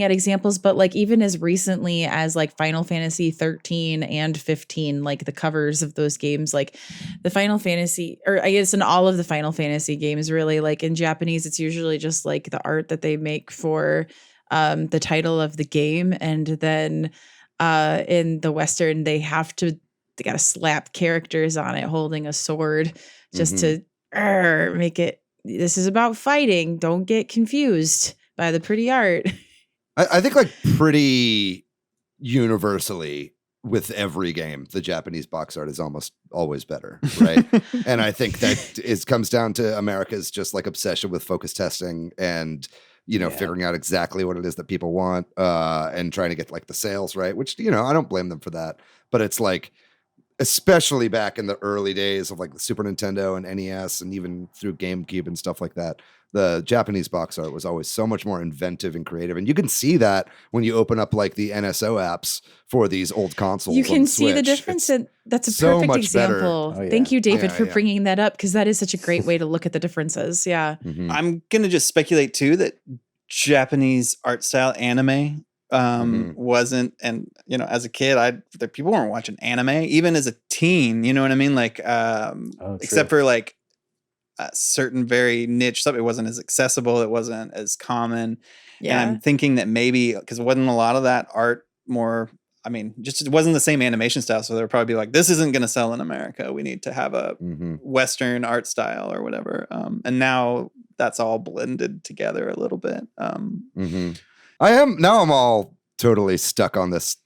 at examples, but like even as recently as like Final Fantasy 13 and 15, like the covers of those games, like the Final Fantasy, or I guess in all of the Final Fantasy games, really, like in Japanese, it's usually just like the art that they make for the title of the game. And then in the Western, they got to slap characters on it holding a sword just to make it. This is about fighting. Don't get confused by the pretty art. I think like pretty universally with every game, the Japanese box art is almost always better, right? And I think that comes down to America's just like obsession with focus testing and, figuring out exactly what it is that people want, and trying to get like the sales right, which, I don't blame them for that. But it's like, especially back in the early days of like the Super Nintendo and NES and even through GameCube and stuff like that, the Japanese box art was always so much more inventive and creative. And you can see that when you open up like the NSO apps for these old consoles. You can see the Switch. difference. That's a so perfect much example. better. Oh, yeah. Thank you, David, Yeah, for yeah. bringing that up, because that is such a great way to look at the differences. Yeah. Mhm. I'm gonna just speculate too that Japanese art style anime wasn't, and as a kid, the people weren't watching anime even as a teen. You know what I mean? Like, except for like a certain very niche stuff, it wasn't as accessible. It wasn't as common. Yeah. And I'm thinking that maybe because it wasn't a lot of that art more. I mean, just it wasn't the same animation style, so they'll probably be like, "This isn't going to sell in America. We need to have a Western art style or whatever." And now that's all blended together a little bit. I'm all totally stuck on this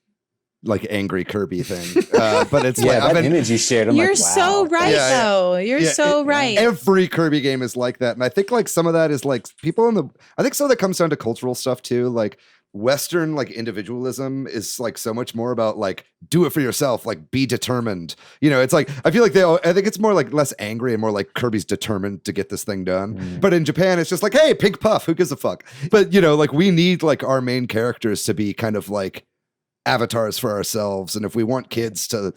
like angry Kirby thing, but it's like that image you shared. I'm You're like, wow. so right, though. You're so right. Every Kirby game is like that, and I think like some of that is like I think some of that comes down to cultural stuff too, like. Western like individualism is like so much more about like do it for yourself, like be determined. It's like I feel like I think it's more like less angry and more like Kirby's determined to get this thing done. But in Japan, it's just like, hey, pink puff, who gives a fuck? But like we need like our main characters to be kind of like avatars for ourselves, and if we want kids to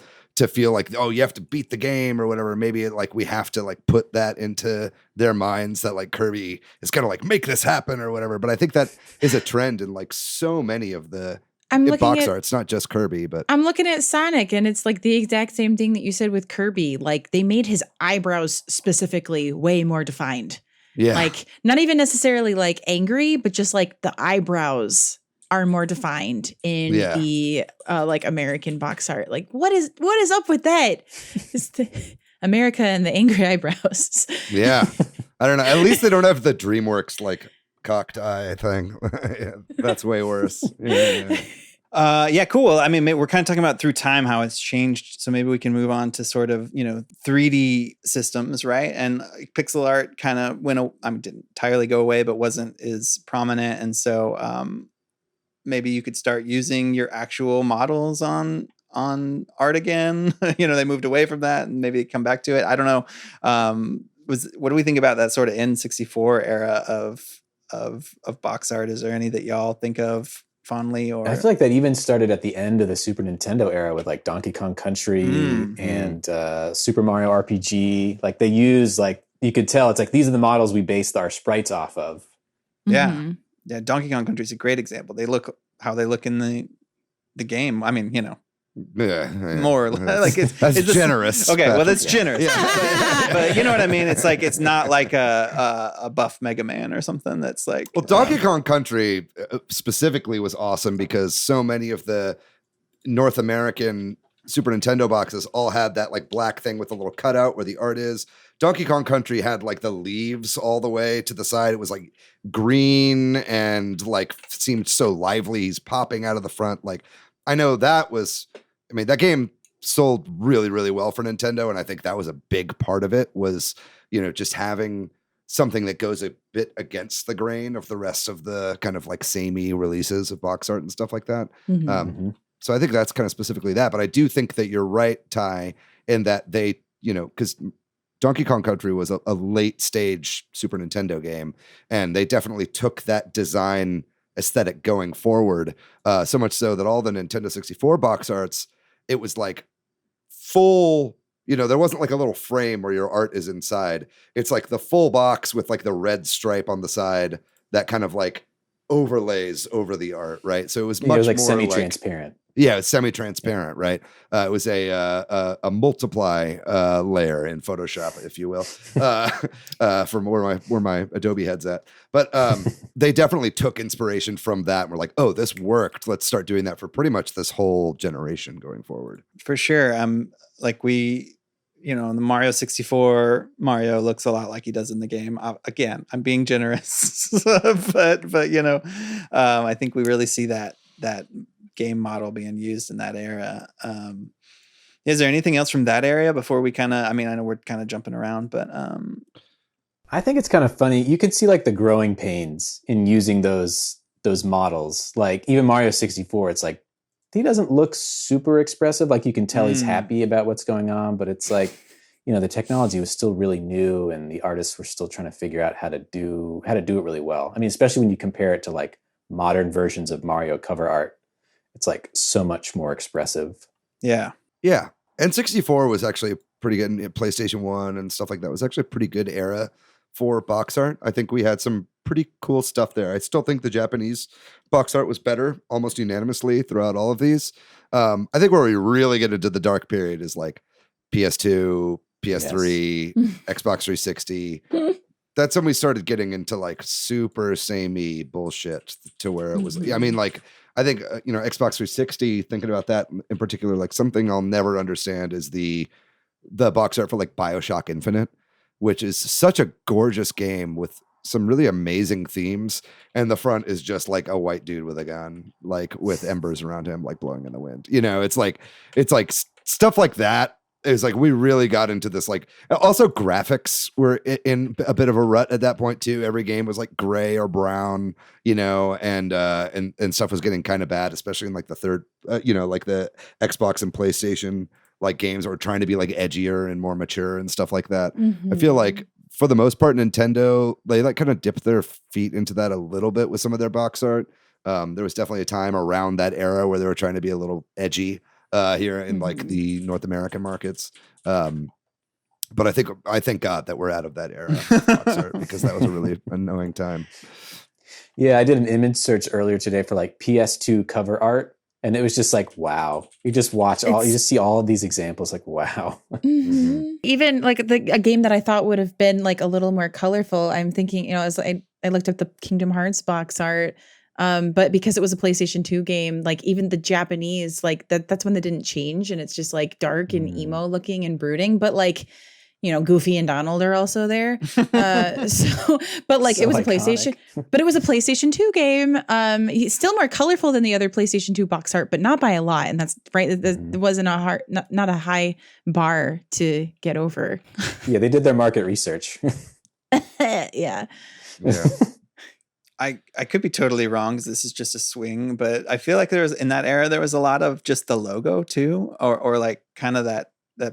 feel like, oh, you have to beat the game or whatever, maybe like we have to like put that into their minds that like Kirby is gonna like make this happen or whatever. But I think that is a trend in like so many of the box art. It's not just Kirby, but I'm looking at Sonic, and it's like the exact same thing that you said with Kirby. Like they made his eyebrows specifically way more defined. Yeah. Like not even necessarily like angry, but just like the eyebrows are more defined in the like American box art. Like what is up with that? It's America and the angry eyebrows. Yeah. I don't know. At least they don't have the DreamWorks like cocked eye thing. That's way worse. Yeah, cool. I mean, we're kind of talking about through time how it's changed. So maybe we can move on to sort of 3D systems, right? And pixel art kind of didn't entirely go away, but wasn't as prominent. And so maybe you could start using your actual models on art again. They moved away from that and maybe come back to it. I don't know. What do we think about that sort of N64 era of box art? Is there any that y'all think of fondly? Or I feel like that even started at the end of the Super Nintendo era with like Donkey Kong Country and Super Mario RPG. Like they use like, you could tell it's like, these are the models we based our sprites off of. Yeah. Yeah, Donkey Kong Country is a great example. They look how they look in the game. I mean, more or less. Like it's generous. Okay, well, that's generous. Yeah. But you know what I mean? It's like it's not like a buff Mega Man or something that's like. Well, Donkey Kong Country specifically was awesome because so many of the North American Super Nintendo boxes all had that like black thing with a little cutout where the art is. Donkey Kong Country had like the leaves all the way to the side. It was like green and like seemed so lively. He's popping out of the front. Like I know that game sold really, really well for Nintendo. And I think that was a big part of it was, just having something that goes a bit against the grain of the rest of the kind of like samey releases of box art and stuff like that. So I think that's kind of specifically that. But I do think that you're right, Ty, in that they, because Donkey Kong Country was a late stage Super Nintendo game, and they definitely took that design aesthetic going forward. So much so that all the Nintendo 64 box arts, it was like full, there wasn't like a little frame where your art is inside. It's like the full box with like the red stripe on the side that kind of like overlays over the art, right? So it was much like more semi-transparent. Yeah, it's semi-transparent, right? It was a multiply layer in Photoshop, if you will, from where my Adobe head's at. But they definitely took inspiration from that. And we're like, oh, this worked. Let's start doing that for pretty much this whole generation going forward. For sure. Like the Mario 64 Mario looks a lot like he does in the game. Again, I'm being generous, but I think we really see that game model being used in that era. Is there anything else from that area before we kind of, I mean, I know we're kind of jumping around, but I think it's kind of funny. You can see like the growing pains in using those models. Like even Mario 64, it's like he doesn't look super expressive. Like you can tell he's happy about what's going on, but it's like, you know, the technology was still really new and the artists were still trying to figure out how to do it really well. I mean, especially when you compare it to like modern versions of Mario cover art, it's like so much more expressive. Yeah. Yeah. And 64 was actually pretty good. PlayStation 1 and stuff like that was actually a pretty good era for box art. I think we had some pretty cool stuff there. I still think the Japanese box art was better almost unanimously throughout all of these. I think where we really get into the dark period is like PS2, PS3, Xbox 360. That's when we started getting into like super samey bullshit to where it was, I mean, like, I think, you know, Xbox 360, thinking about that in particular, like something I'll never understand is the box art for like BioShock Infinite, which is such a gorgeous game with some really amazing themes. And the front is just like a white dude with a gun, like with embers around him, like blowing in the wind. You know, it's like stuff like that. Is like we really got into this. Like also graphics were in a bit of a rut at that point too. Every game was like gray or brown, you know, and stuff was getting kind of bad, especially in like the third, you know, like the Xbox and PlayStation like games were trying to be like edgier and more mature and stuff like that. I feel like for the most part, Nintendo, they like kind of dipped their feet into that a little bit with some of their box art. There was definitely a time around that era where they were trying to be a little edgy. Here in like the North American markets. But I thank God that we're out of that era of box art because that was a really annoying time. Yeah, I did an image search earlier today for like PS2 cover art, and it was just like, wow. You just watch you just see all of these examples, like, wow. Even like a game that I thought would have been like a little more colorful. I'm thinking, you know, as I looked up the Kingdom Hearts box art. But because it was a PlayStation 2 game, like even the Japanese, like that's when they didn't change and it's just like dark and emo looking and brooding. But like, you know, Goofy and Donald are also there. But like it was iconic. It was a PlayStation 2 game. He's still more colorful than the other PlayStation 2 box art, but not by a lot. And that's right. It wasn't not a high bar to get over. Yeah, they did their market research. Yeah. I could be totally wrong because this is just a swing, but I feel like there was in that era there was a lot of just the logo too, or like kind of that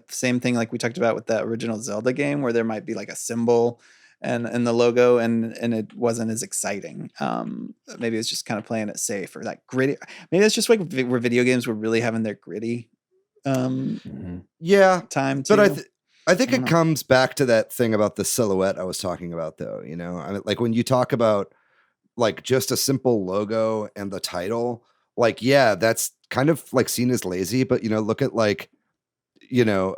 same thing like we talked about with the original Zelda game where there might be like a symbol and the logo and it wasn't as exciting. Maybe it was just kind of playing it safe or like gritty. Maybe it's just like where video games were really having their gritty time too. But I think it comes back to that thing about the silhouette I was talking about though. You know, I mean, like when you talk about like just a simple logo and the title, like, yeah, that's kind of like seen as lazy, but you know, look at like, you know,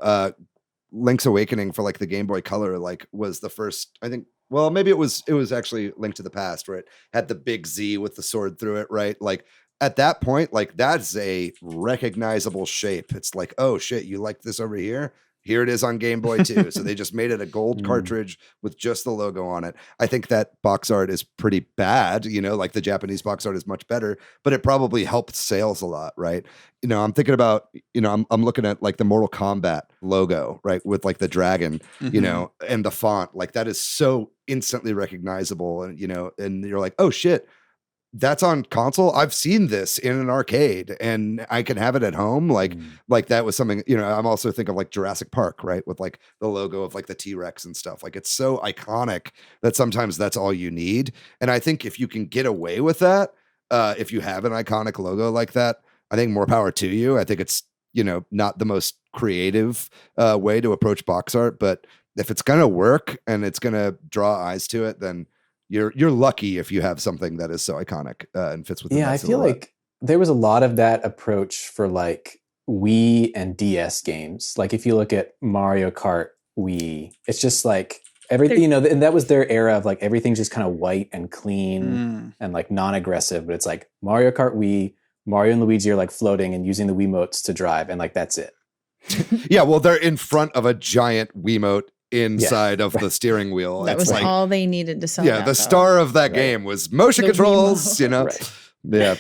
Link's Awakening for like the Game Boy Color, like was the first, I think, well, maybe it was actually Link to the Past where it had the big Z with the sword through it, right? Like at that point, like that's a recognizable shape. It's like, oh shit, you like this over here? Here it is on Game Boy too. So they just made it a gold cartridge with just the logo on it. I think that box art is pretty bad. You know, like the Japanese box art is much better, but it probably helped sales a lot, right? You know, I'm thinking about, you know, I'm looking at like the Mortal Kombat logo, right? With like the dragon, you know, and the font, like that is so instantly recognizable. And, you know, and you're like, oh shit, that's on console. I've seen this in an arcade and I can have it at home. Like that was something, you know, I'm also thinking of like Jurassic Park, right? With like the logo of like the T-Rex and stuff. Like it's so iconic that sometimes that's all you need. And I think if you can get away with that, if you have an iconic logo like that, I think more power to you. I think it's, you know, not the most creative way to approach box art, but if it's going to work and it's going to draw eyes to it, then you're lucky if you have something that is so iconic and fits with. Yeah, I feel like there was a lot of that approach for like Wii and DS games. Like if you look at Mario Kart Wii, it's just like everything, you know, and that was their era of like everything's just kind of white and clean and like non-aggressive. But it's like Mario Kart Wii, Mario and Luigi are like floating and using the Wiimotes to drive, and like that's it. Yeah, well, they're in front of a giant Wiimote inside of the steering wheel. That was like all they needed to sell. Yeah, the star of that game was motion controls, you know. Yeah.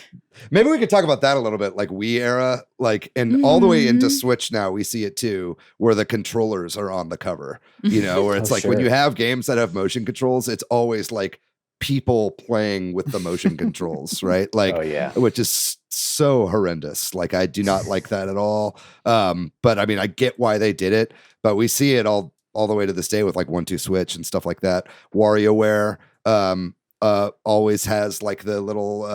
Maybe we could talk about that a little bit, like Wii era, like, and all the way into Switch now, we see it too, where the controllers are on the cover, you know, where it's Oh, like when sure. you have games that have motion controls, it's always like people playing with the motion controls, right? Like, Oh, yeah. which is so horrendous. Like, I do not like that at all. But I mean, I get why they did it, but we see it all the way to this day with like 1-2 Switch and stuff like that. WarioWare, always has like the little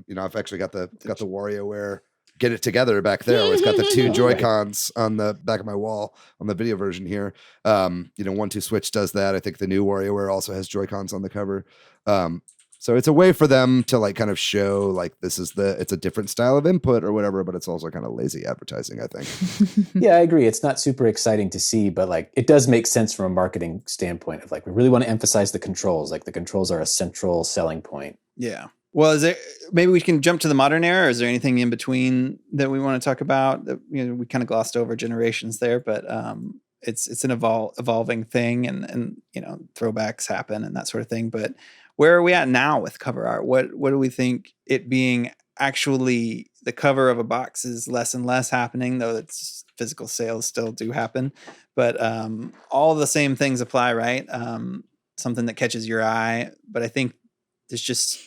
you know, I've actually got the WarioWare Get It Together back there, where it's got the two Joy-Cons on the back of my wall on the video version here. You know, 1-2 Switch does that. I think the new WarioWare also has Joy-Cons on the cover. So it's a way for them to like kind of show like it's a different style of input or whatever, but it's also kind of lazy advertising, I think. Yeah, I agree. It's not super exciting to see, but like it does make sense from a marketing standpoint of like, we really want to emphasize the controls. Like the controls are a central selling point. Yeah. Well, maybe we can jump to the modern era, or is there anything in between that we want to talk about? That, you know, we kind of glossed over generations there, but it's an evolving thing, and you know, throwbacks happen and that sort of thing. But where are we at now with cover art? What do we think it being actually the cover of a box is less and less happening, though it's physical sales still do happen, but all the same things apply, right? Something that catches your eye, but I think there's just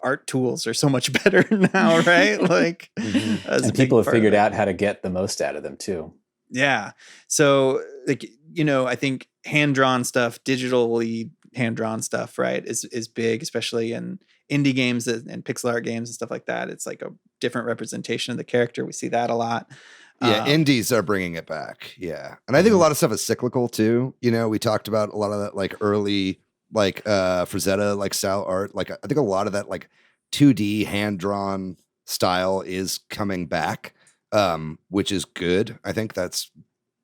art tools are so much better now, right? Like, and people have figured out how to get the most out of them too. Yeah. So, like, you know, I think hand-drawn stuff, digitally hand-drawn stuff, right, is big, especially in indie games and pixel art games and stuff like that. It's like a different representation of the character. We see that a lot. Yeah, indies are bringing it back. Yeah. And I think a lot of stuff is cyclical too. You know, we talked about a lot of that like early like Frazetta like style art. Like I think a lot of that like 2D hand-drawn style is coming back, which is good. I think that's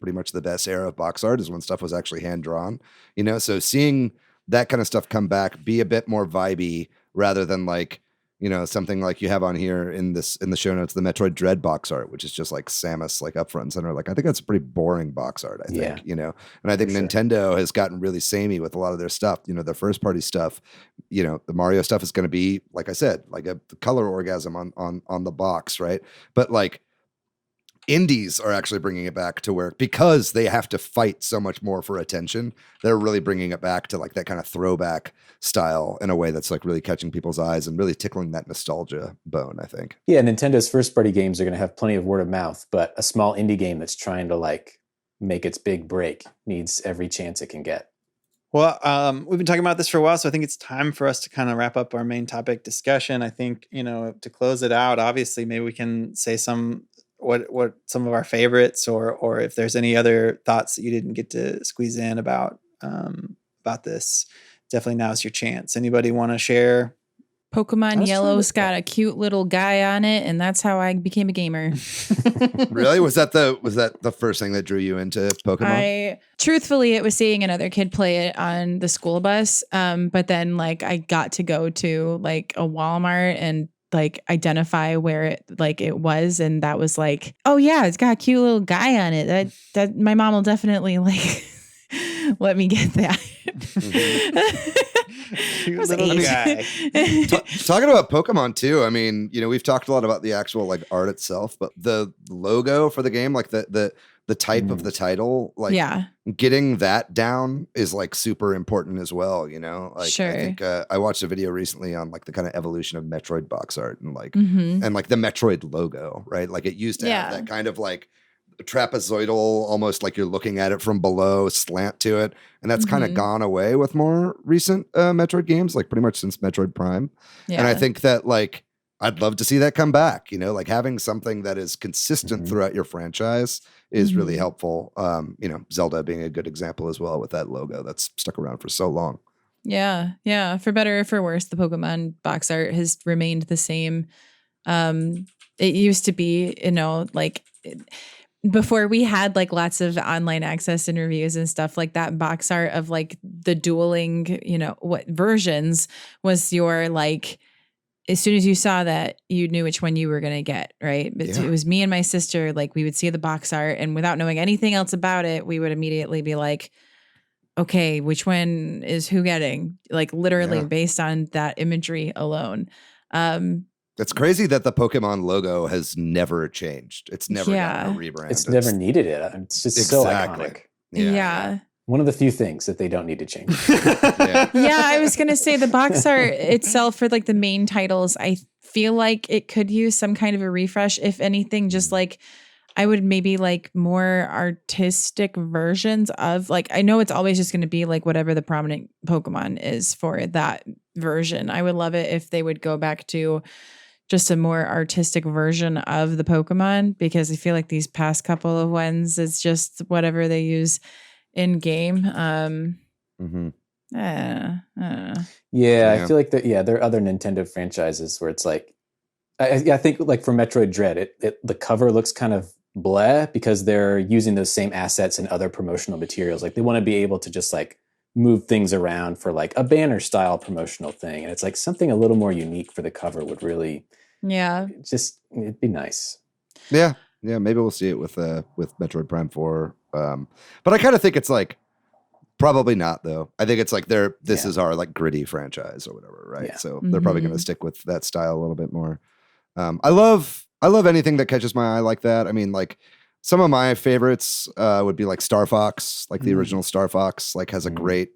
pretty much the best era of box art, is when stuff was actually hand-drawn. You know, so seeing that kind of stuff come back, be a bit more vibey rather than like, you know, something like you have on here in the show notes, the Metroid Dread box art, which is just like Samus like up front and center. Like I think that's a pretty boring box art, I think, you know, and I think Nintendo has gotten really samey with a lot of their stuff, you know, their first party stuff. You know, the Mario stuff is going to be, like I said, like a color orgasm on the box, right? But like indies are actually bringing it back to where, because they have to fight so much more for attention, they're really bringing it back to like that kind of throwback style in a way that's like really catching people's eyes and really tickling that nostalgia bone, I think. Yeah, Nintendo's first party games are going to have plenty of word of mouth, but a small indie game that's trying to like make its big break needs every chance it can get. Well, we've been talking about this for a while, so I think it's time for us to kind of wrap up our main topic discussion. I think, you know, to close it out, obviously, maybe we can say what some of our favorites, or if there's any other thoughts that you didn't get to squeeze in about this. Definitely now's your chance. Anybody want to share? Pokemon Yellow's got a cute little guy on it, and that's how I became a gamer. Really? Was that the first thing that drew you into Pokemon? Truthfully, it was seeing another kid play it on the school bus. But then like I got to go to like a Walmart and like identify where it was, and that was like, oh yeah, it's got a cute little guy on it. That my mom will definitely like let me get that. Cute little guy. Talking about Pokemon too, I mean, you know, we've talked a lot about the actual like art itself, but the logo for the game, like the type of the title, like getting that down is like super important as well, you know? Like I think I watched a video recently on like the kind of evolution of Metroid box art and like and like the Metroid logo, right? Like it used to have that kind of like trapezoidal, almost like you're looking at it from below, slant to it, and that's kind of gone away with more recent Metroid games, like pretty much since Metroid Prime. And I think that like I'd love to see that come back, you know, like having something that is consistent throughout your franchise is really helpful. You know, Zelda being a good example as well with that logo that's stuck around for so long. Yeah. For better or for worse, the Pokemon box art has remained the same. It used to be, you know, like before we had like lots of online access and reviews and stuff, like that box art of like the dueling, you know, what versions was your like, as soon as you saw that, you knew which one you were going to get, right? But it was me and my sister, like we would see the box art and without knowing anything else about it, we would immediately be like, okay, which one is who getting? Like literally based on that imagery alone. It's crazy that the Pokemon logo has never changed. It's never gotten a rebrand. It's never needed it. It's just so iconic. Yeah. One of the few things that they don't need to change. Yeah, I was going to say the box art itself for like the main titles, I feel like it could use some kind of a refresh. If anything, just like I would maybe like more artistic versions of like, I know it's always just going to be like whatever the prominent Pokemon is for that version. I would love it if they would go back to just a more artistic version of the Pokemon, because I feel like these past couple of ones, it's just whatever they use in game. Yeah, I feel like there are other Nintendo franchises where it's like, I think like for Metroid Dread, the cover looks kind of bleh because they're using those same assets and other promotional materials. Like they want to be able to just like move things around for like a banner style promotional thing, and it's like something a little more unique for the cover would really, it'd be nice. Yeah, maybe we'll see it with Metroid Prime 4. But I kind of think it's like probably not though. I think it's like this is our like gritty franchise or whatever, right? Yeah. So they're probably going to stick with that style a little bit more. I love anything that catches my eye like that. I mean, like some of my favorites would be like Star Fox, like the original Star Fox, like has a great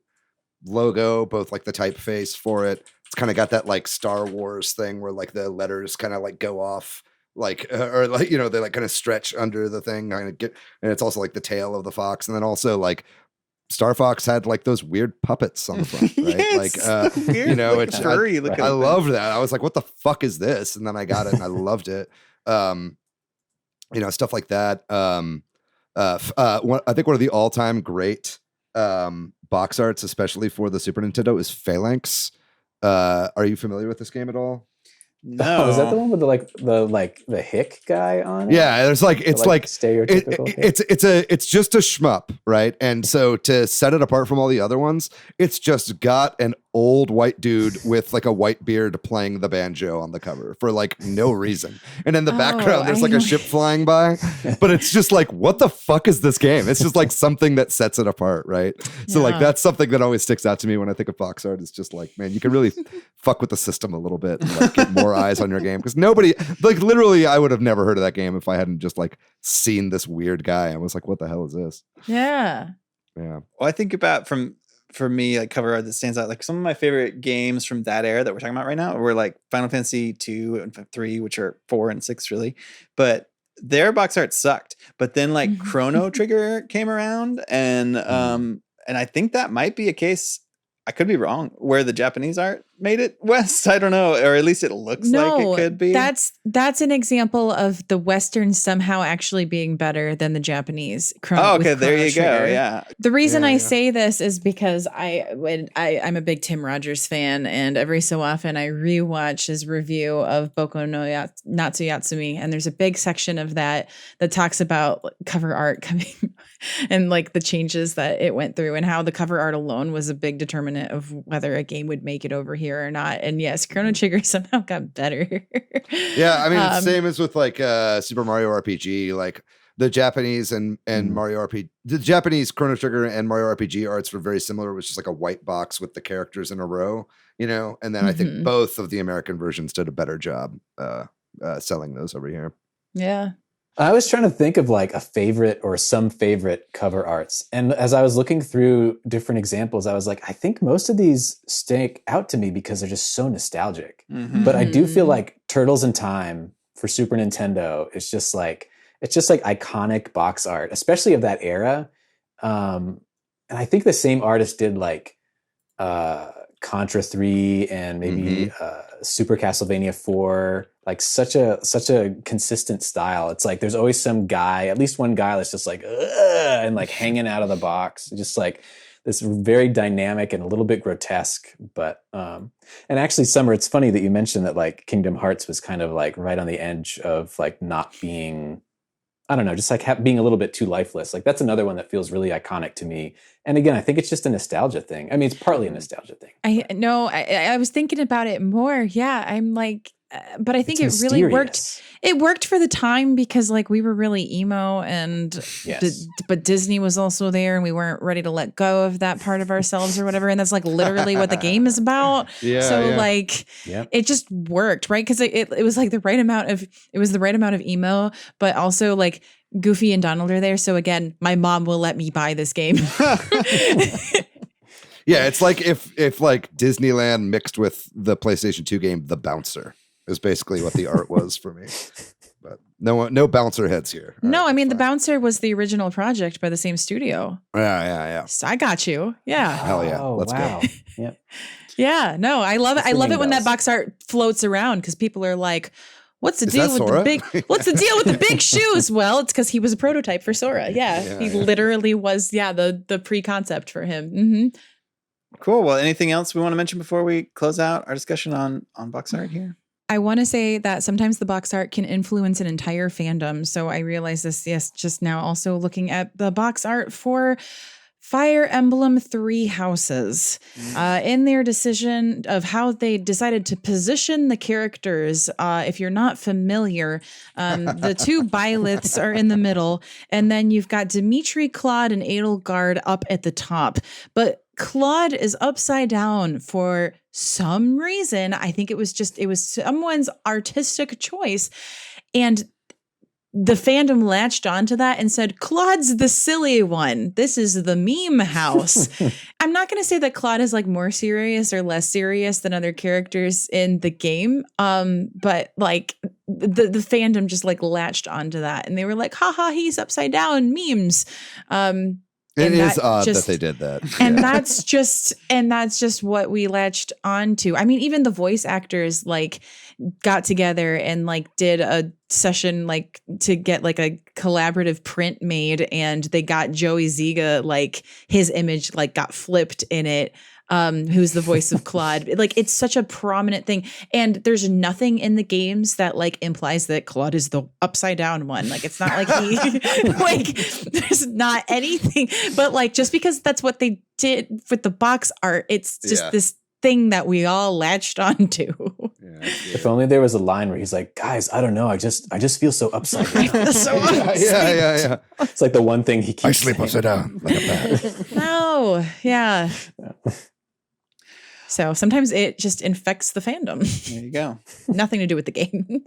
logo, both like the typeface for it. It's kind of got that like Star Wars thing where like the letters kind of like go off. Like or like they like kind of stretch under the thing and it's also like the tail of the fox, and then also like Star Fox had like those weird puppets on the front, right? Yes, weird, it's furry. I loved that. I was like, what the fuck is this? And then I got it and I loved it. Stuff like that. I think one of the all-time great box arts, especially for the Super Nintendo, is Phalanx. Are you familiar with this game at all? No, is that the one with the hick guy on it? Yeah, there's like it's like stereotypical. It's just a shmup, right? And so to set it apart from all the other ones, it's just got an old white dude with like a white beard playing the banjo on the cover for like no reason. And in the background, there's like a ship flying by, but it's just like, what the fuck is this game? It's just like something that sets it apart, right? So like that's something that always sticks out to me when I think of box art. It's just like, man, you can really fuck with the system a little bit and like get more eyes on your game, because nobody, like literally, I would have never heard of that game if I hadn't just like seen this weird guy. I was like, what the hell is this? Yeah. Well, I think about for me, like cover art that stands out, like some of my favorite games from that era that we're talking about right now were like Final Fantasy 2 and 3, which are 4 and 6 really, but their box art sucked. But then like Chrono Trigger came around, and I think that might be a case, I could be wrong, where the Japanese art made it West. I don't know, or at least it looks like it could be. That's an example of the Western somehow actually being better than the Japanese. Okay, there you go. Yeah. The reason I say this is because I'm a big Tim Rogers fan, and every so often I rewatch his review of Boku no Natsu Yatsumi, and there's a big section of that talks about cover art coming and like the changes that it went through, and how the cover art alone was a big determinant of whether a game would make it over here or not. And yes, Chrono Trigger somehow got better. Yeah, I mean, it's same as with like Super Mario RPG, like the Japanese and Mario RPG, the Japanese Chrono Trigger and Mario RPG arts were very similar, which is like a white box with the characters in a row, and then I think both of the American versions did a better job selling those over here. Yeah. I was trying to think of like a favorite or some favorite cover arts. And as I was looking through different examples, I was like, I think most of these stick out to me because they're just so nostalgic. But I do feel like Turtles in Time for Super Nintendo is just like, it's just like iconic box art, especially of that era. And I think the same artist did like Contra 3 and maybe Super Castlevania 4, like such a consistent style. It's like there's always some guy, at least one guy that's just like and like hanging out of the box, just like this very dynamic and a little bit grotesque. But and actually, Summer, it's funny that you mentioned that like Kingdom Hearts was kind of like right on the edge of like not being, I don't know, just like being a little bit too lifeless. Like that's another one that feels really iconic to me. And again, I think it's just a nostalgia thing. I mean, it's partly a nostalgia thing. I was thinking about it more. Yeah, I'm like, but I think It's it really worked. mysterious. It worked for the time because like we were really emo and Yes. but Disney was also there and we weren't ready to let go of that part of ourselves or whatever. And that's like literally what the game is about. Yeah, So yeah. like Yep. it just worked, right? Because it was like the right amount of emo, but also like Goofy and Donald are there. So again, my mom will let me buy this game. Yeah, it's like if like Disneyland mixed with the PlayStation 2 game The Bouncer is basically what the art was for me. But no bouncer heads here. All No, right, I mean, The fine. Bouncer was the original project by the same studio. Yeah. So I got you. Yeah. Hell yeah. Oh, Let's go. wow. Yep. Yeah. No, I love it. That's I love ringing it when that bells. box art floats around because people are like, what's the Is deal that with Sora? what's the deal with the big shoes? Well, it's because he was a prototype for Sora. Yeah. Yeah, He yeah. literally was, the pre-concept for him. Mm-hmm. Cool. Well, anything else we want to mention before we close out our discussion on box art here? I want to say that sometimes the box art can influence an entire fandom. So I realized this, just now also looking at the box art for Fire Emblem Three Houses in their decision of how they decided to position the characters. If you're not familiar, the two Byleths are in the middle, and then you've got Dimitri, Claude, and Edelgard up at the top. But Claude is upside down for some reason. I think it was someone's artistic choice. And the fandom latched onto that and said, Claude's the silly one. This is the meme house. I'm not going to say that Claude is like more serious or less serious than other characters in the game. But like the fandom just like latched onto that and they were like, haha, he's upside down, memes. It And is that odd just- that they did that. And Yeah. that's just what we latched onto. I mean, even the voice actors like got together and like did a session like to get like a collaborative print made, and they got Joey Ziga, like his image like got flipped in it. Who's the voice of Claude. Like it's such a prominent thing. And there's nothing in the games that like implies that Claude is the upside down one. Like it's not like he like there's not anything. But like just because that's what they did with the box art, it's just this thing that we all latched onto. Yeah. If only there was a line where he's like, guys, I don't know. I just feel so upside down. Yeah. It's like the one thing he keeps I sleep saying. upside down like a bat. No, yeah. So sometimes it just infects the fandom. There you go. Nothing to do with the game.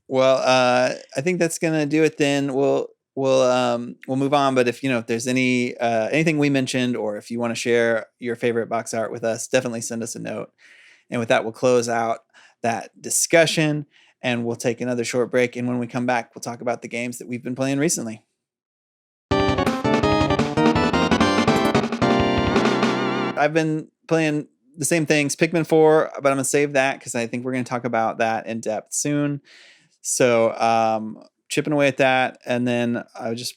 Well, I think that's gonna do it. Then we'll move on. But if there's anything we mentioned, or if you want to share your favorite box art with us, definitely send us a note. And with that, we'll close out that discussion, and we'll take another short break. And when we come back, we'll talk about the games that we've been playing recently. I've been playing the same things, Pikmin 4, but I'm going to save that because I think we're going to talk about that in depth soon. So chipping away at that. And then I've just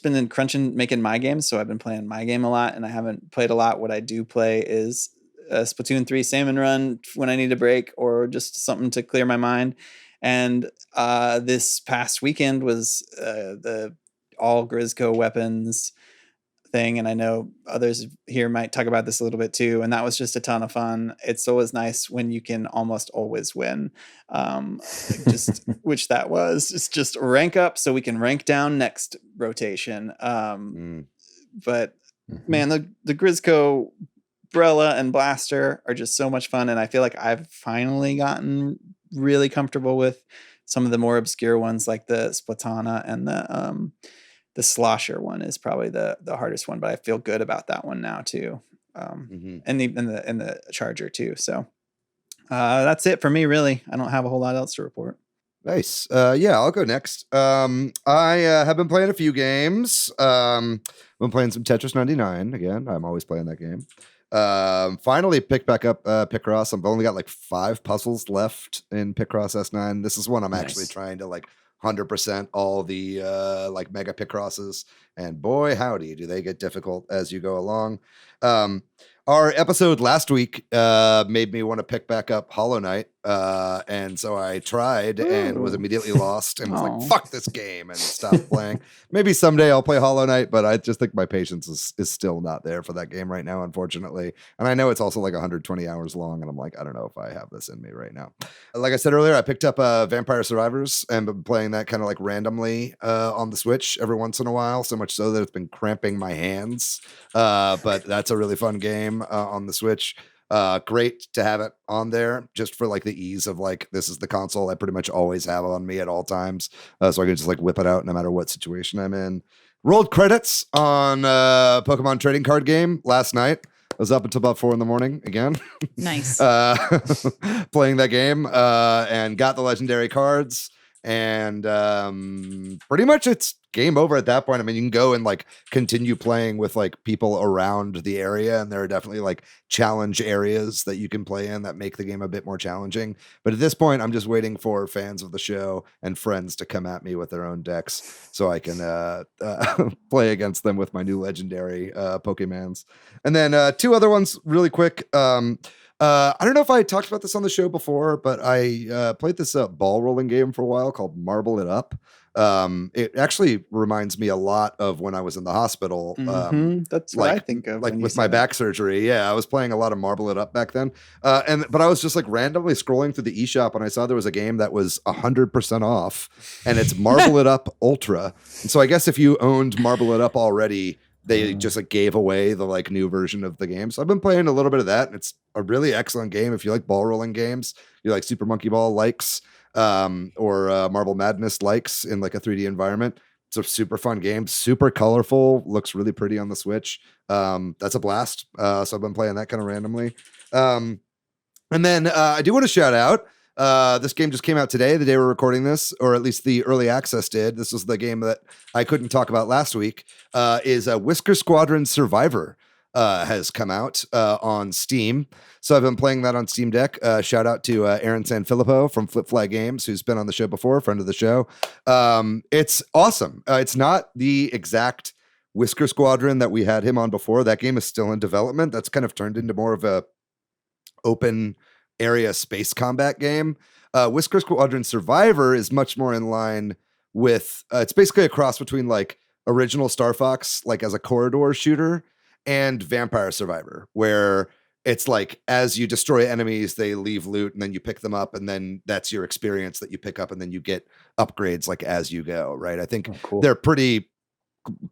been crunching, making my games. So I've been playing my game a lot, and I haven't played a lot. What I do play is Splatoon 3 Salmon Run when I need a break or just something to clear my mind. And this past weekend was the all Grizzco weapons thing, and I know others here might talk about this a little bit too, and that was just a ton of fun. It's always nice when you can almost always win, which that was. It's just rank up so we can rank down next rotation. But man, the Grizzco Brella and Blaster are just so much fun, and I feel like I've finally gotten really comfortable with some of the more obscure ones like the Splatana, and the Slosher one is probably the hardest one, but I feel good about that one now too. And the Charger too. So that's it for me, really. I don't have a whole lot else to report. Nice. I'll go next. I have been playing a few games. I've been playing some Tetris 99 again. I'm always playing that game. Finally picked back up Picross. I've only got like 5 puzzles left in Picross S9. This is one I'm actually trying to like 100% all the like mega Picrosses and boy, howdy, do they get difficult as you go along. Our episode last week made me want to pick back up Hollow Knight, and so I tried and was immediately lost and was like, fuck this game, and stopped playing. Maybe someday I'll play Hollow Knight, but I just think my patience is still not there for that game right now, unfortunately. And I know it's also like 120 hours long, and I'm like, I don't know if I have this in me right now. Like I said earlier, I picked up Vampire Survivors and been playing that kind of like randomly on the Switch every once in a while, so much so that it's been cramping my hands. But that's a really fun game on the Switch. Great to have it on there just for like the ease of like, this is the console I pretty much always have on me at all times. So I can just like whip it out no matter what situation I'm in. Rolled credits on Pokemon trading card game last night. I was up until about 4 a.m. again. Nice. Playing that game and got the legendary cards. And pretty much it's game over at that point. I mean, you can go and like continue playing with like people around the area, and there are definitely like challenge areas that you can play in that make the game a bit more challenging. But at this point, I'm just waiting for fans of the show and friends to come at me with their own decks so I can play against them with my new legendary Pokemons. And then 2 other ones really quick. I don't know if I talked about this on the show before, but I played this ball rolling game for a while called Marble It Up. It actually reminds me a lot of when I was in the hospital. That's what I think of. Like with my back surgery. Yeah, I was playing a lot of Marble It Up back then. But I was just like randomly scrolling through the eShop and I saw there was a game that was 100% off, and it's Marble It Up Ultra. And so I guess if you owned Marble It Up already, they just like gave away the like new version of the game. So I've been playing a little bit of that, and it's a really excellent game. If you like ball rolling games, you like Super Monkey Ball likes, or Marble Madness likes in like a 3D environment. It's a super fun game, super colorful, looks really pretty on the Switch. That's a blast. So I've been playing that kind of randomly. And then I do want to shout out, this game just came out today, the day we're recording this, or at least the early access did. This was the game that I couldn't talk about last week, is Whisker Squadron Survivor has come out on Steam. So I've been playing that on Steam Deck. Shout out to Aaron Sanfilippo from Flip Fly Games, who's been on the show before, friend of the show. It's awesome. It's not the exact Whisker Squadron that we had him on before. That game is still in development. That's kind of turned into more of a open area space combat game. Whisker Squadron Survivor is much more in line with it's basically a cross between like original Star Fox, like as a corridor shooter, and Vampire Survivor, where it's like as you destroy enemies, they leave loot and then you pick them up, and then that's your experience that you pick up, and then you get upgrades like as you go, right? I think they're pretty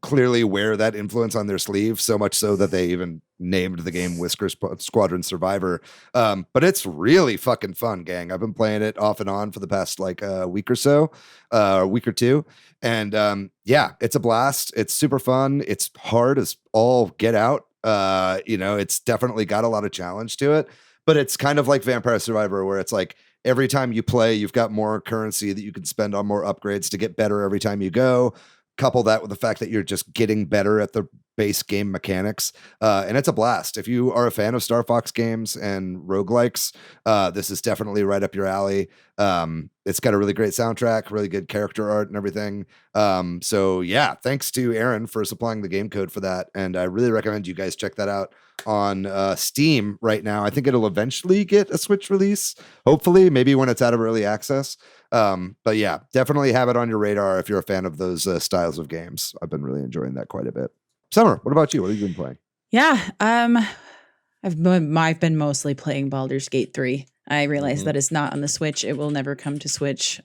clearly wear that influence on their sleeve, so much so that they even named the game Whisker Squadron Survivor. But it's really fucking fun, gang. I've been playing it off and on for the past like week or so, a week or two. And yeah, it's a blast. It's super fun. It's hard as all get out. It's definitely got a lot of challenge to it, but it's kind of like Vampire Survivor, where it's like every time you play, you've got more currency that you can spend on more upgrades to get better every time you go. Couple that with the fact that you're just getting better at the base game mechanics. And it's a blast. If you are a fan of Star Fox games and roguelikes, this is definitely right up your alley. It's got a really great soundtrack, really good character art and everything. So yeah, thanks to Aaron for supplying the game code for that. And I really recommend you guys check that out on Steam right now. I think it'll eventually get a Switch release, hopefully, maybe when it's out of early access. But yeah, definitely have it on your radar if you're a fan of those styles of games. I've been really enjoying that quite a bit. Summer, what about you? What have you been playing? Yeah, I've been mostly playing Baldur's Gate 3. I realize that it's not on the Switch. It will never come to Switch.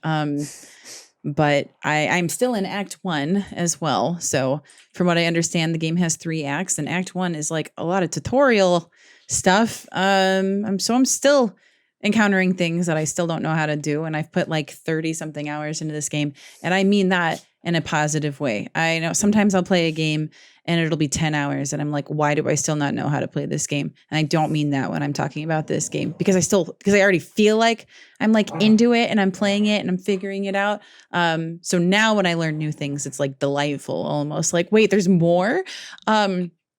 But I'm still in Act 1 as well. So from what I understand, the game has 3 acts, and Act 1 is like a lot of tutorial stuff. I'm still encountering things that I still don't know how to do. And I've put like 30 something hours into this game. And I mean that in a positive way. I know sometimes I'll play a game and it'll be 10 hours and I'm like, why do I still not know how to play this game? And I don't mean that when I'm talking about this game, because I already feel like I'm like into it and I'm playing it and I'm figuring it out. So now when I learn new things, it's like delightful, almost like, wait, there's more.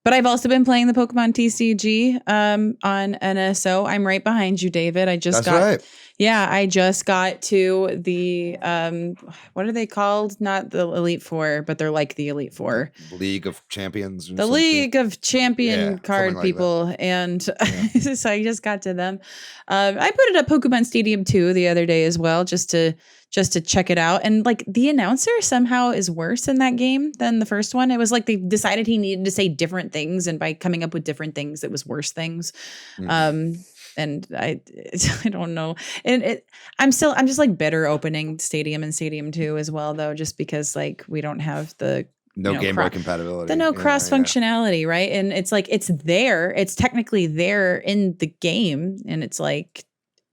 But I've also been playing the Pokemon TCG on NSO. I'm right behind you, David. I just got to the what are they called? Not the Elite Four, but they're like the Elite Four. League of Champions. The League of Champion card like people. that. And so I just got to them. I put it at Pokemon Stadium 2 the other day as well, just to check it out. And like the announcer somehow is worse in that game than the first one. It was like they decided he needed to say different things, and by coming up with different things, it was worse things. And I don't know. And I'm just like bitter opening Stadium and Stadium 2 as well, though, just because like we don't have the Game Boy compatibility. Cross functionality, right? And it's like it's technically there in the game, and it's like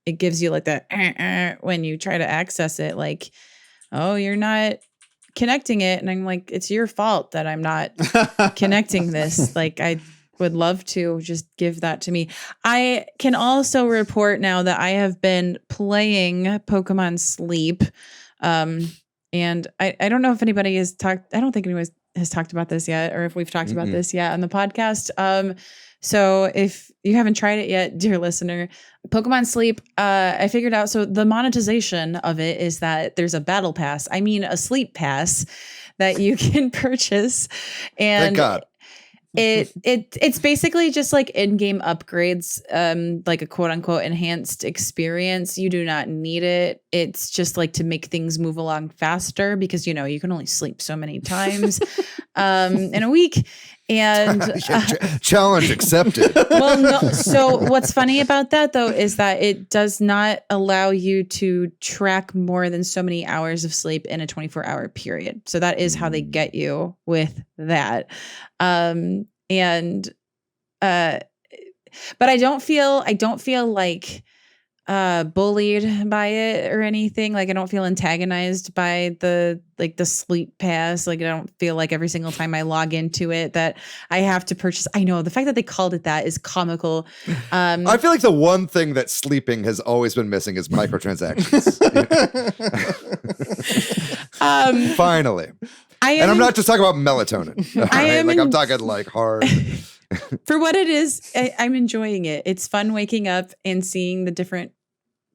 it gives you like that when you try to access it, like, oh, you're not connecting it. And I'm like, it's your fault that I'm not connecting this. Like, I would love to just give that to me. I can also report now that I have been playing Pokemon Sleep. And I don't know if anybody has talked, I don't think anyone has talked about this yet, or if we've talked about this yet on the podcast. So if you haven't tried it yet, dear listener, Pokemon Sleep, I figured out. So the monetization of it is that there's a battle pass. I mean, a sleep pass that you can purchase. And thank God. It's basically just like in-game upgrades, like a quote unquote enhanced experience. You do not need it. It's just like to make things move along faster, because you can only sleep so many times in a week. And challenge accepted. Well, no. So what's funny about that, though, is that it does not allow you to track more than so many hours of sleep in a 24-hour period. So that is how they get you with that. But I don't feel like bullied by it or anything. Like, I don't feel antagonized by the sleep pass. Like, I don't feel like every single time I log into it that I have to purchase. I know the fact that they called it that is comical. I feel like the one thing that sleeping has always been missing is microtransactions. Finally. And I'm not just talking about melatonin. I'm talking like hard. For what it is, I'm enjoying it. It's fun waking up and seeing the different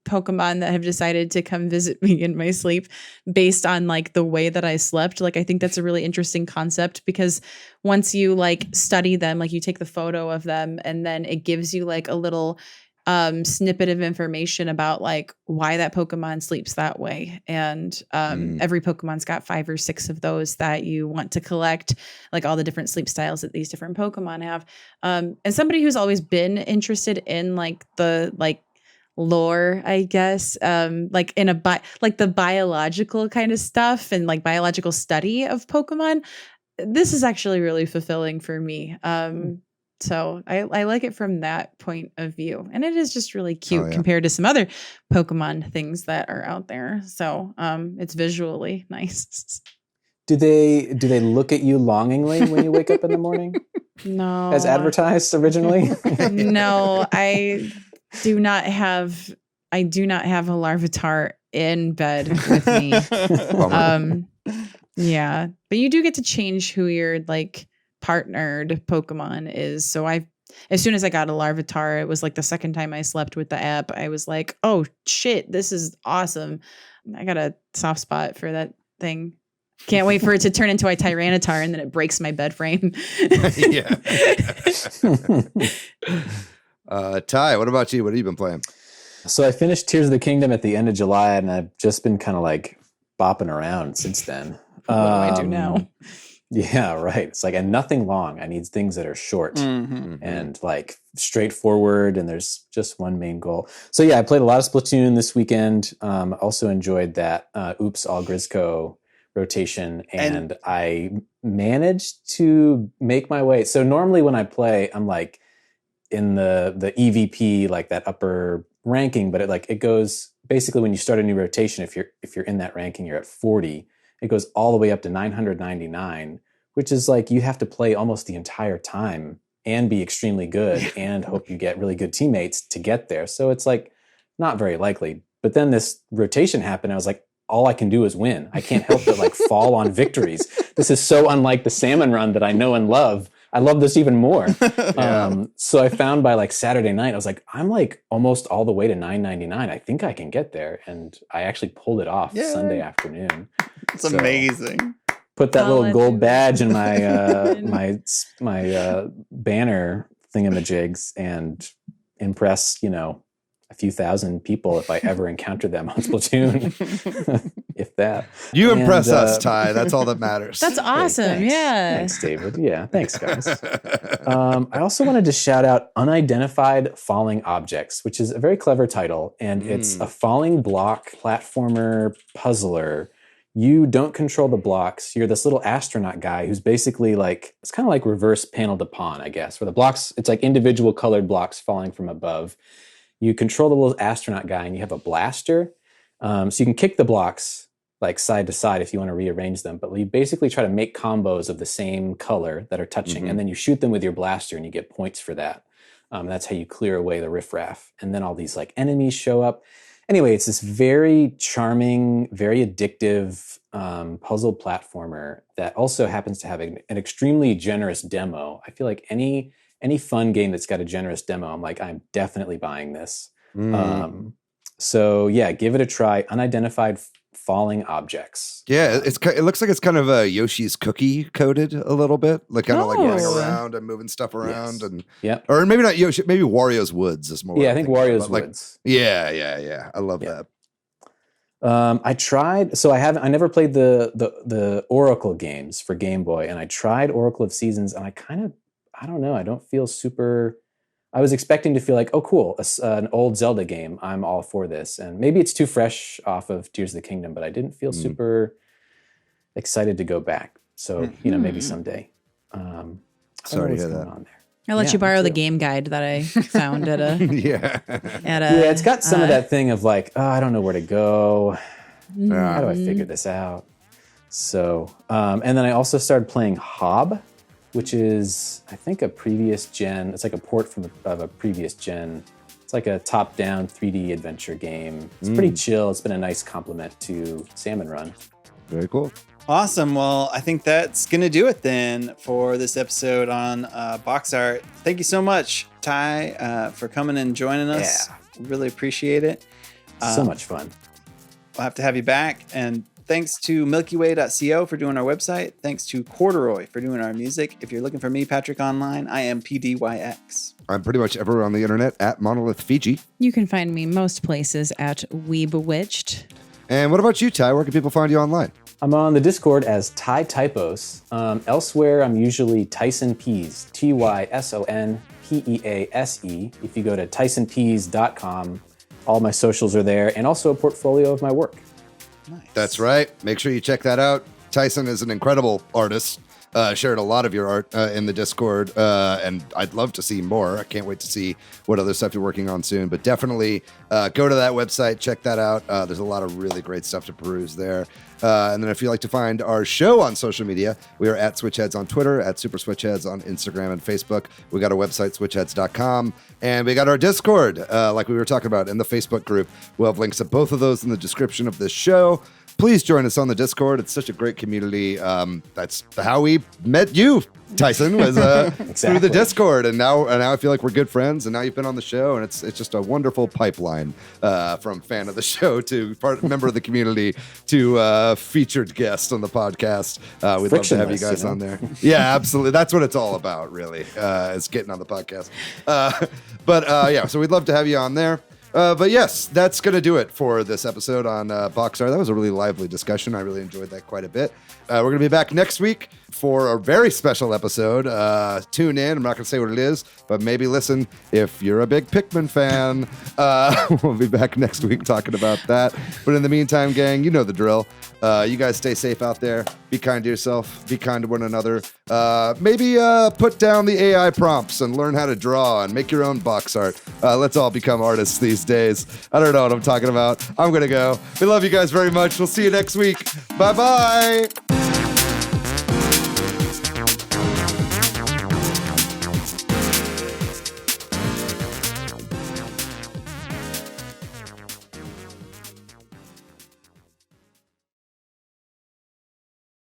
Pokemon that have decided to come visit me in my sleep based on like the way that I slept. Like, I think that's a really interesting concept, because once you like study them, like you take the photo of them and then it gives you like a little snippet of information about like why that Pokemon sleeps that way. And every Pokemon's got 5 or 6 of those that you want to collect, like all the different sleep styles that these different Pokemon have. And somebody who's always been interested in like the lore, I guess, like in the biological kind of stuff and like biological study of Pokemon, this is actually really fulfilling for me. So I like it from that point of view, and it is just really cute compared to some other Pokemon things that are out there. So it's visually nice. Do they look at you longingly when you wake up in the morning? No, as advertised originally. No, I do not have a Larvitar in bed with me. Yeah, but you do get to change who your like partnered Pokemon is. So as soon as I got a Larvitar, it was like the second time I slept with the app, I was like, oh shit, this is awesome. I got a soft spot for that thing. Can't wait for it to turn into a Tyranitar and then it breaks my bed frame. Yeah. Ty, what about you? What have you been playing? So I finished Tears of the Kingdom at the end of July, and I've just been kind of like bopping around since then. What do I do now? Yeah, right. It's like, and nothing long. I need things that are short and like straightforward, and there's just one main goal. So yeah, I played a lot of Splatoon this weekend. Also enjoyed that Oops All Grisco rotation, and I managed to make my way. So normally when I play, I'm like in the EVP, like that upper ranking, but it goes basically when you start a new rotation, if you're in that ranking, you're at 40. It goes all the way up to 999, which is like you have to play almost the entire time and be extremely good and hope you get really good teammates to get there. So it's like not very likely. But then this rotation happened. I was like, all I can do is win. I can't help but like fall on victories. This is so unlike the salmon run that I know and love. I love this even more. So I found by like Saturday night, I was like, I'm like almost all the way to $9.99. I think I can get there. And I actually pulled it off Sunday afternoon. It's amazing. Put that little gold badge in my my banner thingamajigs and impress, a few thousand people if I ever encounter them on Splatoon. If that. You impress us, Ty. That's all that matters. That's awesome. Thanks. Yeah. Thanks, David. Yeah. Thanks, guys. I also wanted to shout out Unidentified Falling Objects, which is a very clever title. And it's a falling block platformer puzzler. You don't control the blocks. You're this little astronaut guy who's basically like, it's kind of like reverse panel de pawn, I guess, where the blocks, it's like individual colored blocks falling from above. You control the little astronaut guy and you have a blaster. So you can kick the blocks like side to side if you want to rearrange them. But you basically try to make combos of the same color that are touching. And then you shoot them with your blaster and you get points for that. That's how you clear away the riffraff. And then all these like enemies show up. Anyway, it's this very charming, very addictive puzzle platformer that also happens to have an extremely generous demo. I feel like any fun game that's got a generous demo, I'm like, I'm definitely buying this. So yeah, give it a try. Unidentified Falling Objects. Yeah, it looks like it's kind of Yoshi's Cookie coded a little bit, like kind of like running around and moving stuff around, and or maybe not Yoshi, maybe Wario's Woods is more. Yeah, I think Wario's Woods. Yeah. I love that. I tried, so I never played the Oracle games for Game Boy, and I tried Oracle of Seasons, and I don't know, I don't feel super. I was expecting to feel like, oh, cool, an old Zelda game. I'm all for this. And maybe it's too fresh off of Tears of the Kingdom, but I didn't feel super excited to go back. So, maybe someday. Sorry to hear that. On there. I'll let you borrow the game guide that I found at a... Yeah, it's got some of that thing of like, oh, I don't know where to go. How do I figure this out? So, and then I also started playing Hob, which is, I think, a previous gen. It's like a port of a previous gen. It's like a top-down 3D adventure game. It's pretty chill. It's been a nice complement to Salmon Run. Very cool. Awesome. Well, I think that's going to do it then for this episode on box art. Thank you so much, Ty, for coming and joining us. Yeah. Really appreciate it. So much fun. We'll have to have you back. And thanks to MilkyWay.co for doing our website. Thanks to Corduroy for doing our music. If you're looking for me, Patrick, online, I am PDYX. I'm pretty much everywhere on the internet at Monolith Fiji. You can find me most places at We Bewitched. And what about you, Ty? Where can people find you online? I'm on the Discord as Ty Typos. Elsewhere, I'm usually Tyson Pease, TysonPease. If you go to TysonPease.com, all my socials are there, and also a portfolio of my work. Nice. That's right. Make sure you check that out. Tyson is an incredible artist. Shared a lot of your art in the Discord, and I'd love to see more. I can't wait to see what other stuff you're working on soon. But definitely go to that website, check that out. There's a lot of really great stuff to peruse there. And then if you'd like to find our show on social media, we are at Switch Headz on Twitter, at Super Switch Headz on Instagram and Facebook. We got our website, switchheadz.com, and we got our Discord, like we were talking about in the Facebook group. We'll have links to both of those in the description of this show. Please join us on the Discord. It's such a great community. That's how we met you, Tyson, was through the Discord, and now I feel like we're good friends. And now you've been on the show, and it's just a wonderful pipeline from fan of the show to member of the community to featured guest on the podcast. We'd love to have you guys on there. Yeah, absolutely. That's what it's all about, really, is getting on the podcast. But so we'd love to have you on there. But yes, that's going to do it for this episode on box art. That was a really lively discussion. I really enjoyed that quite a bit. We're going to be back next week for a very special episode. Tune in. I'm not going to say what it is, but maybe listen if you're a big Pikmin fan. We'll be back next week talking about that. But in the meantime, gang, you know the drill. You guys stay safe out there. Be kind to yourself. Be kind to one another. Maybe put down the AI prompts and learn how to draw and make your own box art. Let's all become artists these days. I don't know what I'm talking about. I'm going to go. We love you guys very much. We'll see you next week. Bye-bye.